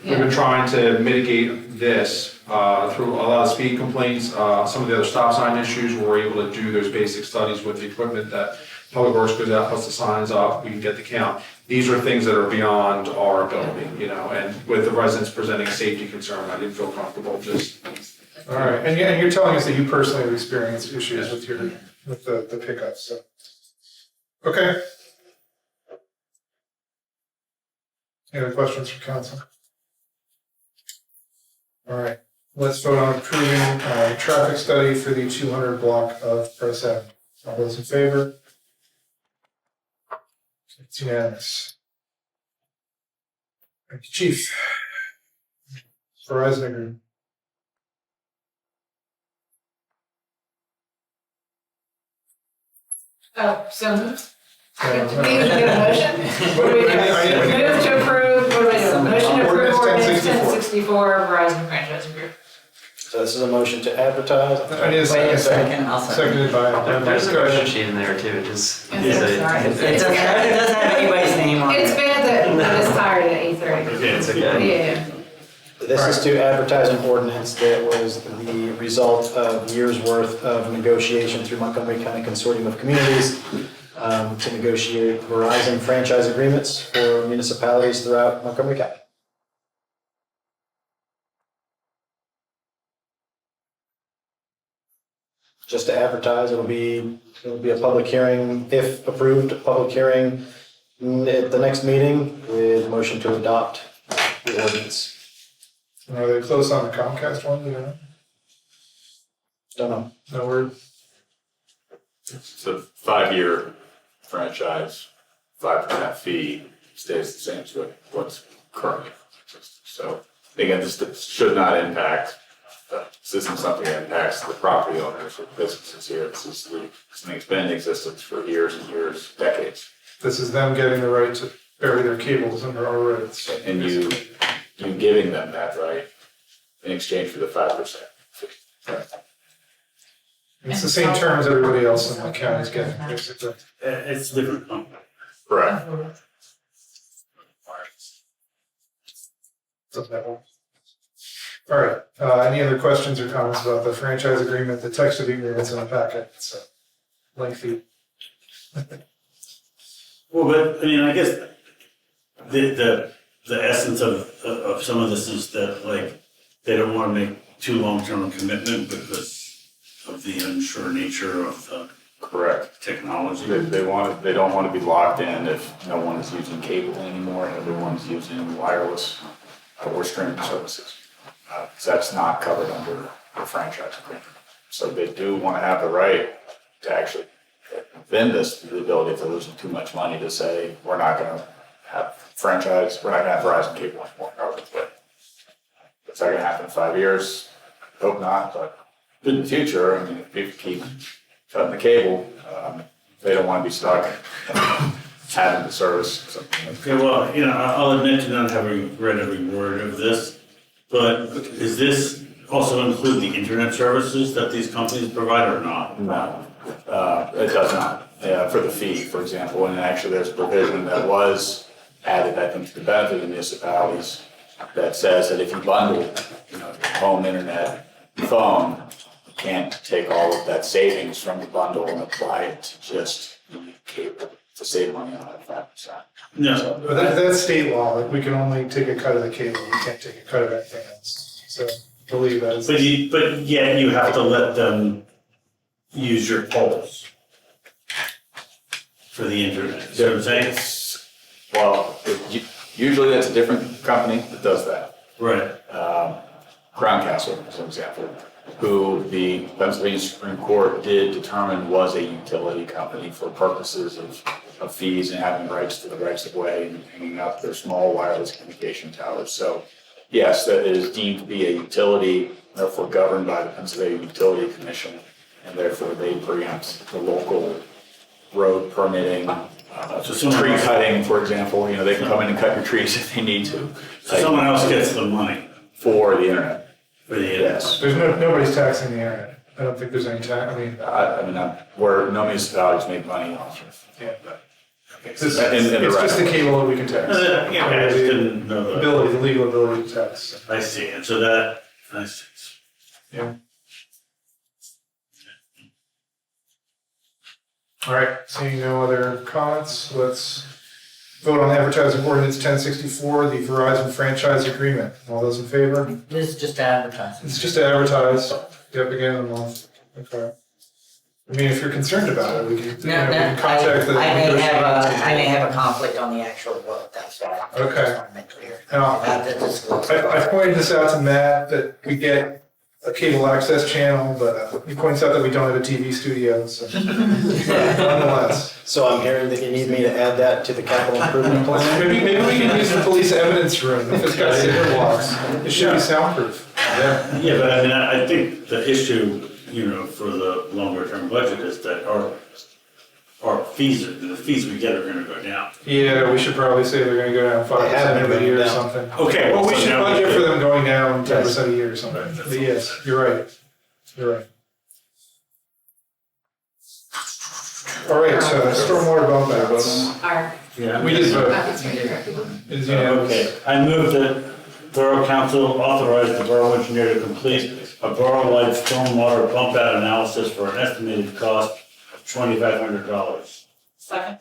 we've been trying to mitigate this through a lot of speed complaints, some of the other stop sign issues, where we're able to do those basic studies with the equipment that Public Works goes out, puts the signs up, we can get the count. These are things that are beyond our ability, and with the residents presenting a safety concern, I didn't feel comfortable just. All right, and you're telling us that you personally have experienced issues with the pickups, so. Okay. Any other questions for council? All right, let's vote on approving traffic study for the 200 block of Price Avenue. All those in favor? It's unanimous. Thank you, Chief. Verizon agreement. Oh, so moved. Yeah, Do we need to get a motion? What do we do? Move to approve, what do we do? Motion to approve ordinance 1064. 1064 Verizon franchise agreement. So this is a motion to advertise. I need a second. Second, I'll second. Seconded by There's a motion discussion. sheet in there too, just. It doesn't have anybody's name on it. It's been at the, it's tired at 8:30. Okay, it's okay. Yeah. This is to advertise an ordinance that was the result of years' worth of negotiation through Montgomery County Consortium of Communities to negotiate Verizon franchise agreements for municipalities throughout Montgomery County. Just to advertise, it'll be a public hearing, if approved, a public hearing at the next meeting with motion to adopt the ordinance. And are they close on the Comcast one, you know? Don't know. No word? It's a 5-year franchise, 5% fee, stays the same as what's currently existing. So again, this should not impact, this isn't something that impacts the property owners or businesses here. This is something that's been in existence for years and years, decades. This is them getting the right to bury their cables under our rights. And you giving them that right in exchange for the 5% fee. Right. It's the same terms everybody else in the county is getting, basically. It's different. Right. All right, any other questions or comments about the franchise agreement? The text of the agreement's in the packet, it's lengthy. Well, but, I mean, I guess the essence of some of this is that, like, they don't want to make too long-term commitment because of the unsure nature of the correct technology. They don't want to be locked in if no one is using cable anymore and everyone's using wireless or streaming services. That's not covered under the franchise agreement. So they do want to have the right to actually within this, the ability if they're losing too much money to say, we're not going to have franchise, we're not going to have Verizon cable anymore. Is that going to happen in 5 years? Hope not, but in the future, I mean, if people keep cutting the cable, they don't want to be stuck having the service. Something like Okay, well, you know, I'll admit to not having read every word of this, but does this also include the internet services that these companies provide or not? No, it does not. For the fee, for example, and actually there's a provision that was added, I think, to the benefit of the municipalities that says that if you bundle, home internet, phone, you can't take all of that savings from the bundle and apply it to just cable to save money on it, 5%. No. But that's state law, like we can only take a cut of the cable, we can't take a cut of anything else. So I believe that is. But yet you have to let them use your poles for the internet. See what I'm saying? Well, usually that's a different company that does that. Right. Crown Castle, as an example, who the Pennsylvania Supreme Court did determine was a utility company for purposes of fees and having rights to the rights of way and hanging up their small wireless communication towers. So yes, that is deemed to be a utility, therefore governed by the Pennsylvania Utility Commission, and therefore they preempt the local road permitting, tree cutting, for example. They can come in and cut your trees if they need to. So someone else gets the money for the internet. For the internet. Yes. There's nobody's taxing the internet. I don't think there's any tax, Where no municipalities make money off of. Yeah. It's It's just the cable that we can tax. Yeah, I just didn't know that. The legal ability to tax. I see, and so that, I see. Yeah. All right, seeing no other comments, let's vote on advertising ordinance 1064, the Verizon franchise agreement. All those in favor? This is just advertising. It's just to advertise. Yep, again in a month. Okay. I mean, if you're concerned about it, we can, we can contact the. I may have a conflict on the actual vote, that's why. Okay. I just want to make clear. And I pointed this out to Matt, that we get a cable access channel, but he points out that we don't have a TV studio, so nonetheless. So I'm hearing that you need me to add that to the capital improvement plan? Maybe we can use the police evidence room if it's got cinder blocks. It should be soundproof. Yeah, but I mean, I think the issue, for the longer term budget is that our fees, the fees we get are gonna go down. Yeah, we should probably say they're gonna go down 5% every year or something. Okay, Well, we so should now we budget for could- them going down 10% a year or something. But yes, you're right. You're right. All right, so stormwater bump outs. Yeah. We did vote. It is unanimous. Okay, I move that Borough Council authorize the Borough Engineer to complete a borough-wide stormwater bump out analysis for an estimated cost of $2,500. Second.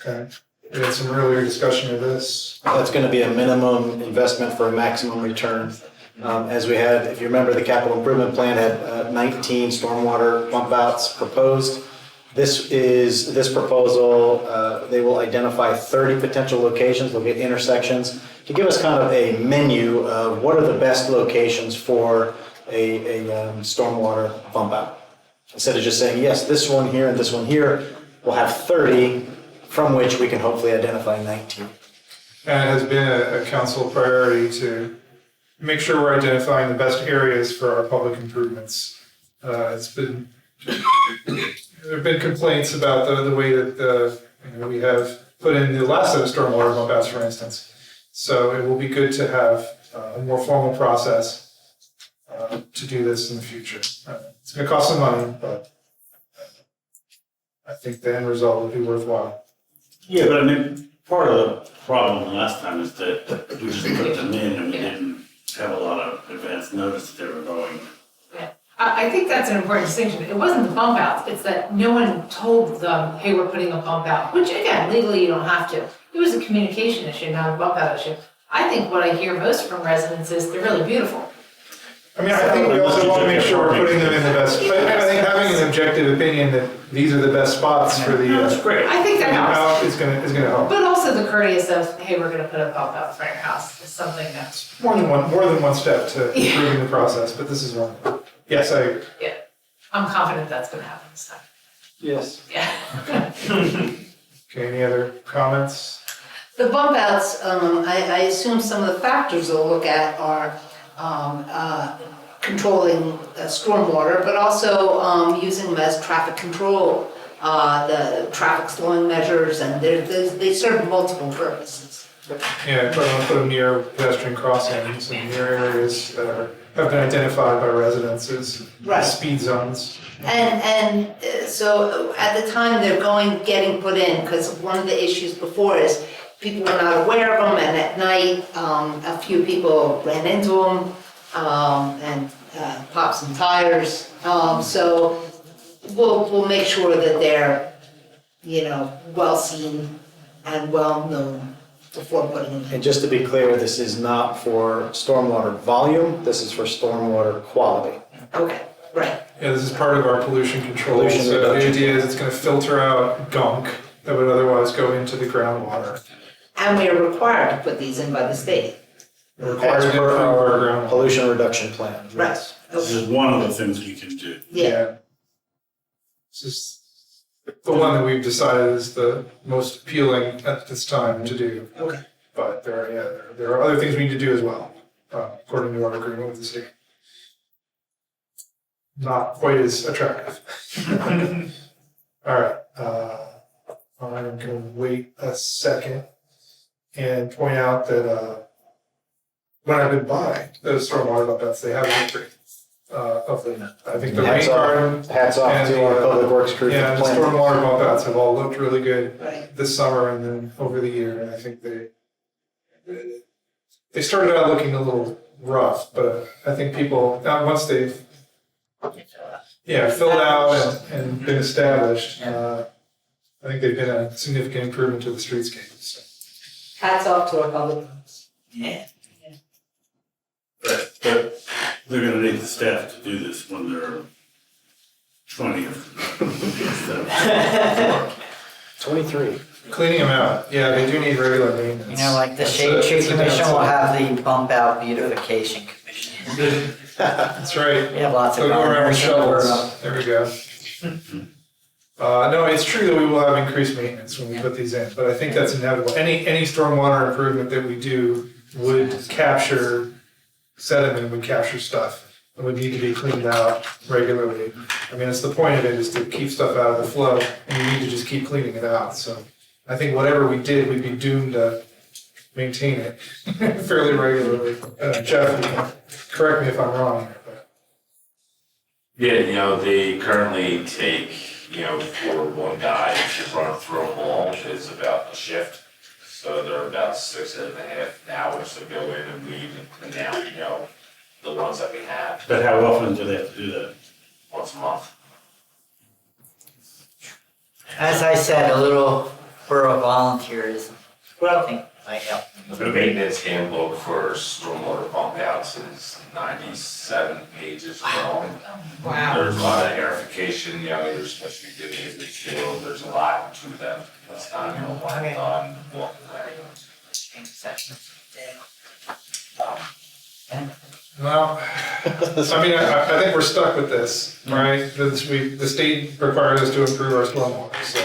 Okay. We had some earlier discussion of this. That's going to be a minimum investment for a maximum return. As we had, if you remember, the capital improvement plan had 19 stormwater bump outs proposed. This proposal, they will identify 30 potential locations, look at intersections, to give us kind of a menu of what are the best locations for a stormwater bump out. Instead of just saying, yes, this one here and this one here, we'll have 30 from which we can hopefully identify 19. And it has been a council priority to make sure we're identifying the best areas for our public improvements. There have been complaints about the way that we have put in the last set of stormwater bump outs, for instance. So it will be good to have a more formal process to do this in the future. It's going to cost some money, but I think the end result will be worthwhile. Yeah, but I mean, part of the problem last time is that we just put them in and we didn't have a lot of advance notice that they were going. I think that's an important distinction. It wasn't the bump outs, it's that no one told them, hey, we're putting a bump out, which again, legally you don't have to. It was a communication issue, not a bump out issue. I think what I hear most from residents is they're really beautiful. I mean, I think we also want to make sure we're putting them in the best, I think having an objective opinion that these are the best spots for the. That's great. I think that helps. Is gonna help. But also the courteous of, hey, we're gonna put a bump out in front of your house is something that's. More than one step to improving the process, but this is one. Yes, I agree. Yeah, I'm confident that's gonna happen this time. Yes. Yeah. Okay, any other comments? The bump outs, I assume some of the factors they'll look at are controlling stormwater, but also using them as traffic control, the traffic slowing measures, and they serve multiple purposes. Yeah, put them near pedestrian crossings and near areas that have been identified by residents as speed zones. And so at the time they're getting put in, because one of the issues before is people were not aware of them, and at night a few people ran into them and popped some tires. So we'll make sure that they're, well seen and well known before putting them in. And just to be clear, this is not for stormwater volume, this is for stormwater quality. Okay, right. Yeah, this is part of our pollution control. Pollution So the reduction. idea is it's going to filter out gunk that would otherwise go into the groundwater. And we are required to put these in by the state. We're required to As per improve our our groundwater. pollution reduction plan. Right. This is one of the things we can do. Yeah. This is the one that we've decided is the most appealing at this time to do. Okay. But there are other things we need to do as well, according to our agreement with the state. Not quite as attractive. All right. I'm going to wait a second and point out that when I've been by those stormwater bump outs, they have an upgrade of the, I think the rain garden. Hats off and to our public works crew. Yeah, for the planning. stormwater bump outs have all looked really good Right. this summer and then over the year, and I think they started out looking a little rough, but I think people, once they've filled out and been established, I think they've been a significant improvement to the streetscape. So. Hats off to our public works. Yeah. But they're gonna need the staff to do this when they're 20 instead of 23. Cleaning them out, yeah, they do need regular maintenance. Like the That's Shade a- Tree that's a Commission will downside. have the Bump Out Beautification Commission. That's right. We have lots of They'll go around with gardeners. shovels. There we go. No, it's true that we will have increased maintenance when we put these in, but I think that's inevitable. Any stormwater improvement that we do would capture sediment, would capture stuff. and would need to be cleaned out regularly. I mean, it's the point of it is to keep stuff out of the flow, and you need to just keep cleaning it out. So I think whatever we did, we'd be doomed to maintain it fairly regularly. Jeff, you can correct me if I'm wrong here, but. Yeah, they currently take, for one guy to run through them all, it's about a shift. So they're about 6.5 hours to go in and weed and clean out, the ones that we have. But how often do they have to do that? Once a month. As I said, a little borough volunteerism. I think might help. The maintenance handbook for stormwater pump outs is 97 pages long. Wow. There's a lot of aerification, you're supposed to be doing it in the field, there's a lot to them. It's not, one and done, walk away. Well, I mean, I think we're stuck with this, right? The state requires us to improve our stormwater, so.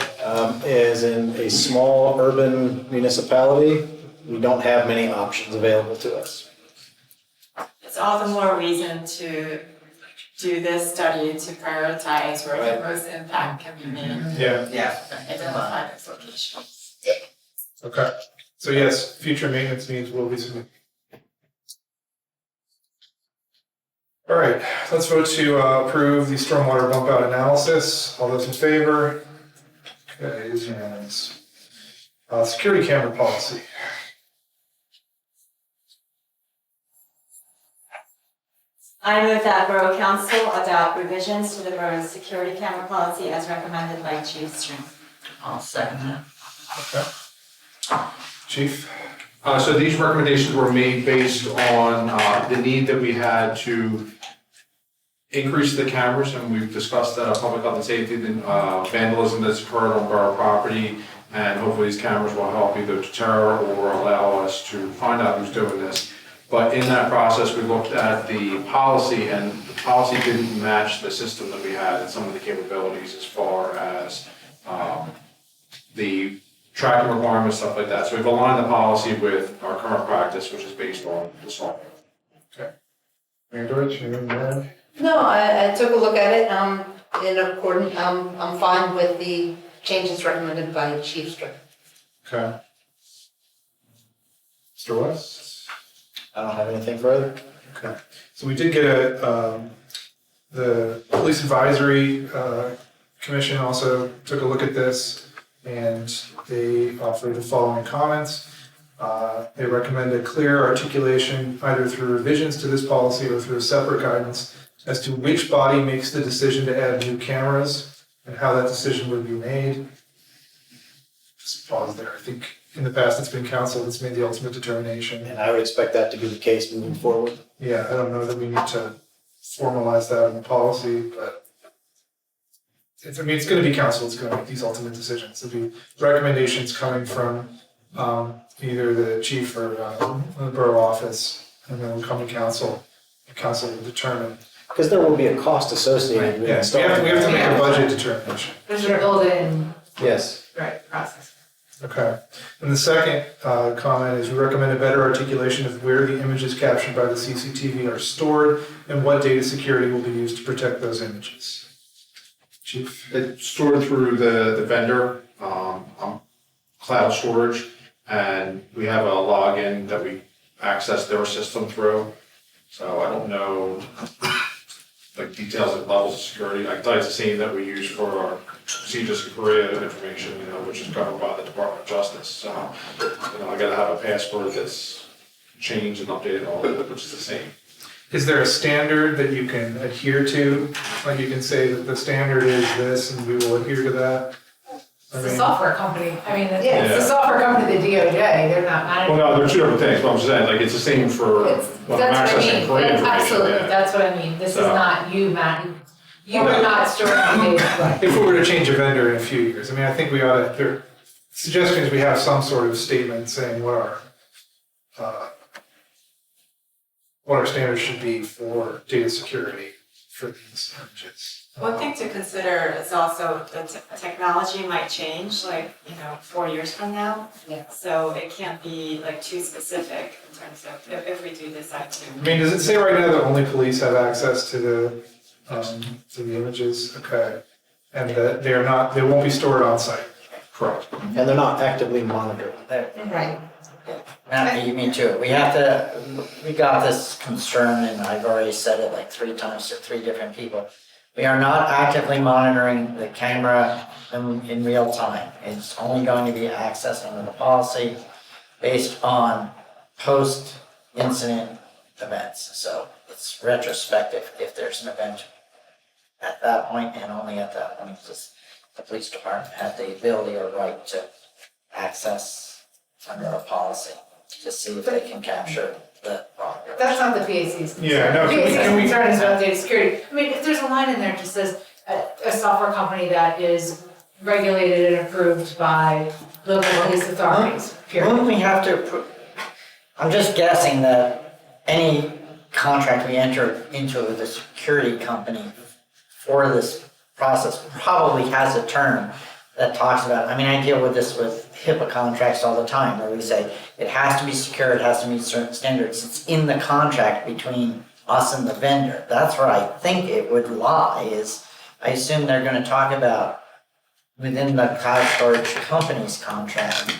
As in a small urban municipality, we don't have many options available to us. It's all the more reason to do this study to prioritize where the most impact can be made. Yeah. Identify those locations. Okay. So yes, future maintenance needs will be submitted. All right, let's vote to approve the stormwater bump out analysis. All those in favor? Okay, it is unanimous. Security camera policy. I move that Borough Council adopt revisions to the borough's security camera policy as recommended by Chief String. I'll second that. Okay. Chief? So these recommendations were made based on the need that we had to increase the cameras, and we've discussed that on public health and safety, the vandalism that's occurred on borough property, and hopefully these cameras will help either deter or allow us to find out who's doing this. But in that process, we looked at the policy, and the policy didn't match the system that we had and some of the capabilities as far as the tracking requirements, stuff like that. So we've aligned the policy with our current practice, which is based on the software. Okay. Mayor Deutsch, anything to add? No, I took a look at it, in accordance, I'm fine with the changes recommended by Chief Strick. Okay. Mr. West? I don't have anything further. Okay. So we did get the Police Advisory Commission also took a look at this, and they offered the following comments. They recommend a clear articulation either through revisions to this policy or through a separate guidance as to which body makes the decision to add new cameras and how that decision would be made. Just pause there. I think in the past it's been council that's made the ultimate determination. And I would expect that to be the case moving forward. Yeah, I don't know that we need to formalize that in the policy, but it's going to be council that's going to make these ultimate decisions. There'll be recommendations coming from either the chief or the borough office, and then we'll come to council. The council will determine. Because there will be a cost associated with Yes, we have to make a budget determination. There's a built-in, Yes. right, process. Okay. And the second comment is we recommend a better articulation of where the images captured by the CCTV are stored and what data security will be used to protect those images. Chief? It's stored through the vendor, cloud storage, and we have a login that we access their system through. So I don't know like details and levels of security. I can tell you it's the same that we use for our procedures in Korea information, which is covered by the Department of Justice. So, I gotta have a password that's changed and updated, all of it, which is the same. Is there a standard that you can adhere to? Like you can say that the standard is this and we will adhere to that? It's a software company, it's Yeah. the software company, the DOJ, they're not managing. Well, no, they're two different things, but I'm saying, like, it's the same for That's what I accessing mean, Korean information. absolutely, yeah. that's what I mean, this is So- not you, Matt, you are not storing the data, right? If we were to change a vendor in a few years, I think we ought to, there, suggestions we have some sort of statement saying what our standards should be for data security for these images. One thing to consider is also the technology might change, like, 4 years from now. Yeah. So it can't be like too specific in terms of if we do decide to. I mean, does it say right now that only police have access to the images? Okay. And that they won't be stored on site? Correct. And they're not actively monitored. Right. Me too. We got this concern, and I've already said it like 3 times to 3 different people. We are not actively monitoring the camera in real time. It's only going to be accessed under the policy based on post-incident events. So it's retrospective if there's an event at that point, and only at that point does the police department have the ability or right to access under a policy to see if they can capture the wrongdoers. That's not the PAC's. Yeah, no, The can we- concern is about data security. I mean, if there's a line in there that just says a software company that is regulated and approved by local police authorities, period. Wouldn't we have to, I'm just guessing that any contract we enter into with a security company for this process probably has a term that talks about, I deal with this with HIPAA contracts all the time, where we say it has to be secure, it has to meet certain standards. It's in the contract between us and the vendor. That's where I think it would lie, is I assume they're gonna talk about within the cloud storage company's contract.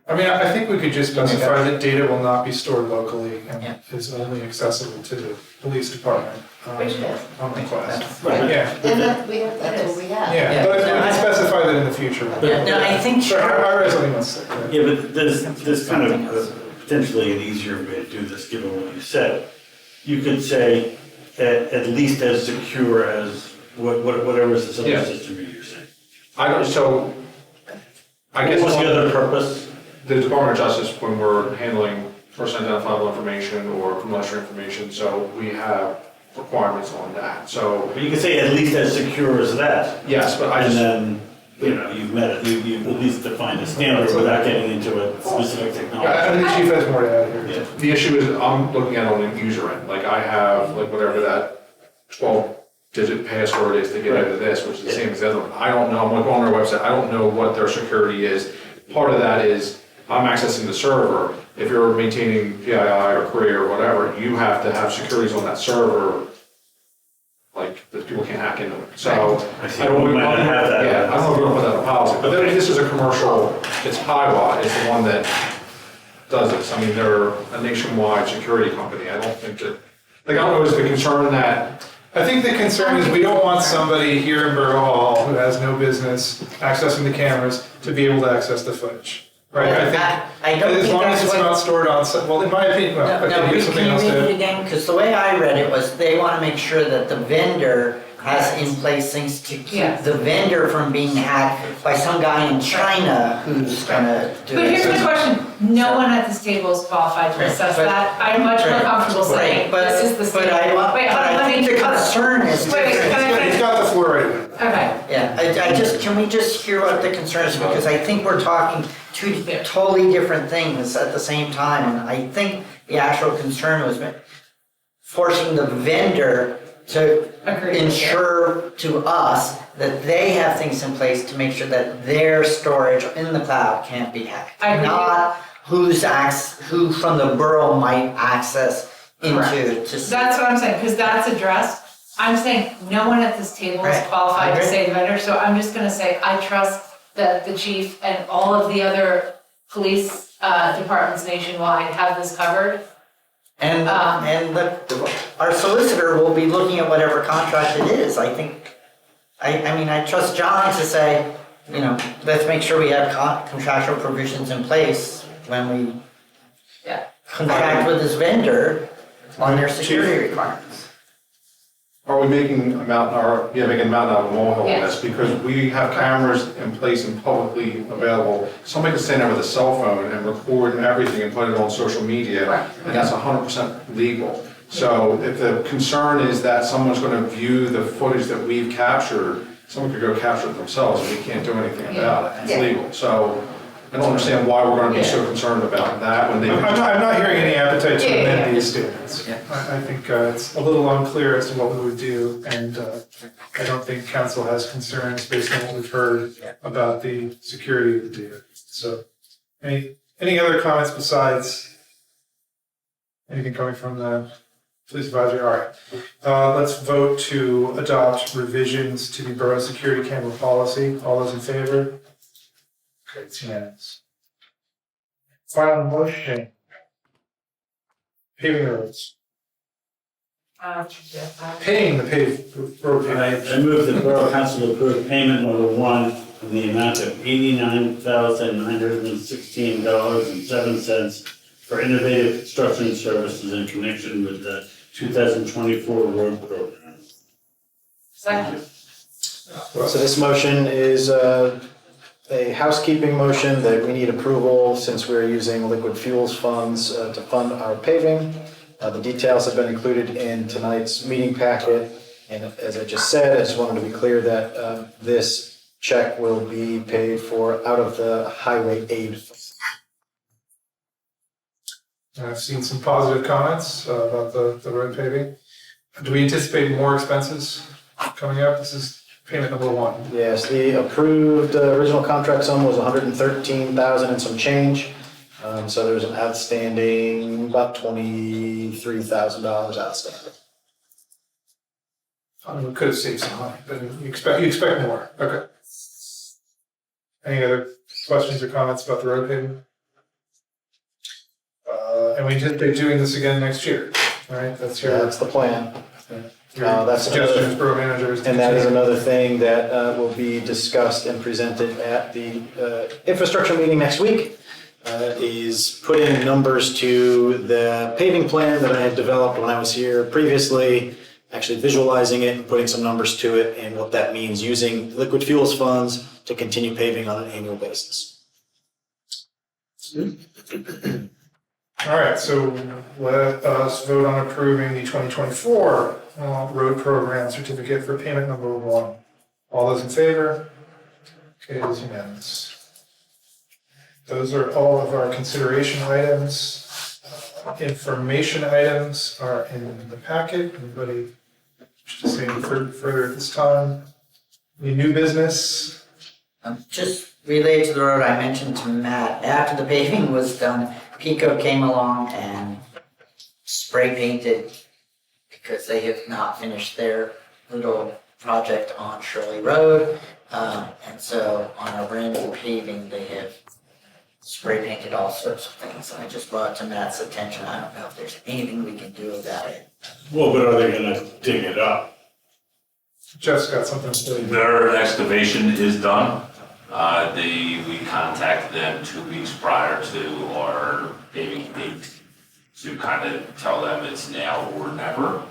I think we could just specify that data will not be stored locally and is only accessible to the police department on request. Right. Yeah. And that's what we have. Yeah, but we can specify that in the future. No, I think. Sure, I read something else. Yeah, but there's kind of potentially an easier way to do this, given what you said. You could say at least as secure as whatever is the Yeah. system you're using. I guess. What's the other purpose? The Department of Justice, when we're handling personally identifiable information or criminal history information, so we have requirements on that. So But you could say at least as secure as that. yes, but And then, you've met it, you've at least defined a standard without getting into a specific technology. I think Chief has more to add here. Yeah. The issue is I'm looking at it on the user end. Like I have whatever that 12-digit password is to get into this, which is the same as the other one. I don't know. I'm going on their website. I don't know what their security is. Part of that is I'm accessing the server. If you're maintaining PII or Cree or whatever, you have to have securities on that server, like that people can't hack into it. So I see. I don't We might not have that. Yeah, I don't know if we're gonna put that in policy. But then this is a commercial. It's Highwatt. It's the one that does this. They're a nationwide security company. I don't think that. I don't know. Is the concern that? I think the concern is we don't want somebody here in Borough Hall who has no business accessing the cameras to be able to access the footage. Right, I don't as think long as that's it's what. not stored on site, well, in my opinion, well, No, okay, here's something can else you read it to. again? Because the way I read it was they want to make sure that the vendor has in place things to keep Yes. the vendor from being hacked by some guy in China who's gonna do But it. here's my question, no one at this table is qualified to Right, assess but- that. I'm much more right, comfortable saying, but- this is the but I- standard. Wait, hold on, but I let me. think the concern is Wait, different. can I He's got the floor right now. Okay. Yeah, can we just hear what the concern is, because I think we're talking two totally different things at the same time, and I think the actual concern was forcing the vendor to Agreed. ensure to us that they have things in place to make sure that their storage in the cloud can't be hacked. I agree. Not who from the borough might access into to see. That's what I'm saying, because that's addressed. I'm saying no one at this table is Right. qualified to I agree. say the vendor, so I'm just gonna say, I trust that the chief and all of the other police departments nationwide have this covered. And our solicitor will be looking at whatever contract it is. I think, I trust John to say, let's make sure we have contractual provisions in place when we contract with this vendor on their security requirements. Are we making a mountain out of a molehill on this? Because we have cameras in place and publicly available. Somebody can stand there with a cell phone and record everything and put it on social media, and that's 100% legal. So if the concern is that someone's going to view the footage that we've captured, someone could go capture it themselves and we can't do anything about it. It's legal. So I don't understand why we're gonna be so concerned about that when they. I'm not hearing any appetite to Yeah, yeah, amend yeah. these standards. I think it's a little unclear as to what we would do, and I don't think council has concerns based on what we've heard about the security of the data. So, any other comments besides anything coming from the police advisory? All right. Let's vote to adopt revisions to the borough security camera policy. All those in favor? Okay, it's unanimous. Final motion. Paving roads. Paying the road paving. I move the Borough Council approve payment number 1 in the amount of $89,916.07 for innovative construction services in connection with the 2024 road program. Second. So this motion is a housekeeping motion that we need approval since we're using liquid fuels funds to fund our paving. The details have been included in tonight's meeting packet. And as I just said, I just wanted to be clear that this check will be paid for out of the highway aid fund. I've seen some positive comments about the road paving. Do we anticipate more expenses coming up? This is payment number 1. Yes, the approved original contract sum was $113,000 and some change. So there's an outstanding, about $23,000 outstanding. We could have saved some money, but you expect more. Okay. Any other questions or comments about the road paving? And we anticipate doing this again next year, right? That's the plan. That's suggestions, borough managers. And that is another thing that will be discussed and presented at the infrastructure meeting next week. Is putting numbers to the paving plan that I had developed when I was here previously, actually visualizing it and putting some numbers to it and what that means using liquid fuels funds to continue paving on an annual basis. All right, so let us vote on approving the 2024 road program certificate for payment number 1. All those in favor? Okay, it is unanimous. Those are all of our consideration items. Information items are in the packet. Anybody wish to say any further at this time? Any new business? Just related to the road, I mentioned to Matt, after the paving was done, Pico came along and spray painted because they have not finished their little project on Shirley Road. And so on our brand new paving, they have spray painted all sorts of things. And I just brought it to Matt's attention. I don't know if there's anything we can do about it. Well, but are they gonna dig it up? Jeff's got something to say. Their excavation is done. We contacted them 2 weeks prior to our paving date to kind of tell them it's now or never.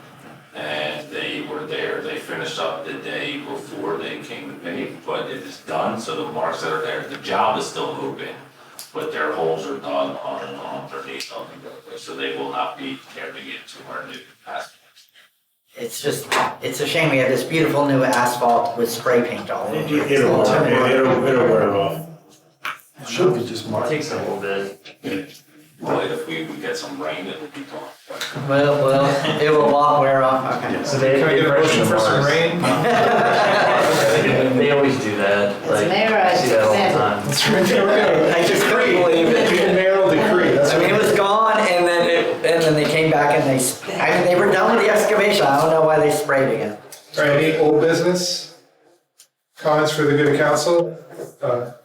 And they were there, they finished up the day before they came to pave, but it is done, so the marks that are there, the job is still open, but their holes are done underneath of the roadway, so they will not be tearing into our new asphalt. It's a shame we have this beautiful new asphalt with spray paint all over it. It'll wear off. It should be just marked. It takes a little bit. But if we would get some rain, it would be gone. Well, it will wear off, okay. So they Can I get a motion for some rain? They always do that. Like, I see that all the time. That's right. I just couldn't believe it. Mayoral decree. I mean, it was gone, and then they came back and they were done with the excavation. I don't know why they sprayed again. All right, any old business? Comments for the good of council?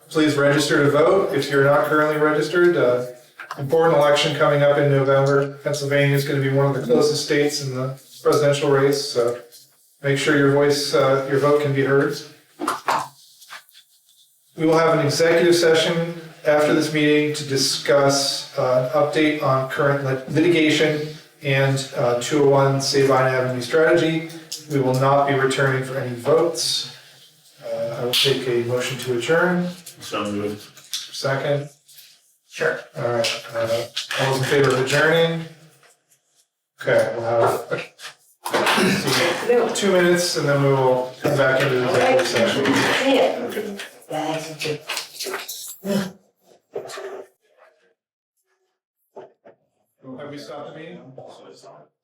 Please register to vote if you're not currently registered. Important election coming up in November. Pennsylvania is going to be one of the closest states in the presidential race, so make sure your vote can be heard. We will have an executive session after this meeting to discuss an update on current litigation and 201 Sabine Avenue strategy. We will not be returning for any votes. I will take a motion to adjourn. So moved. Second. Sure. All right. All those in favor of adjourning? Okay, we'll have 2 minutes and then we will come back into the executive session. Yeah. stop the meeting? So it's on.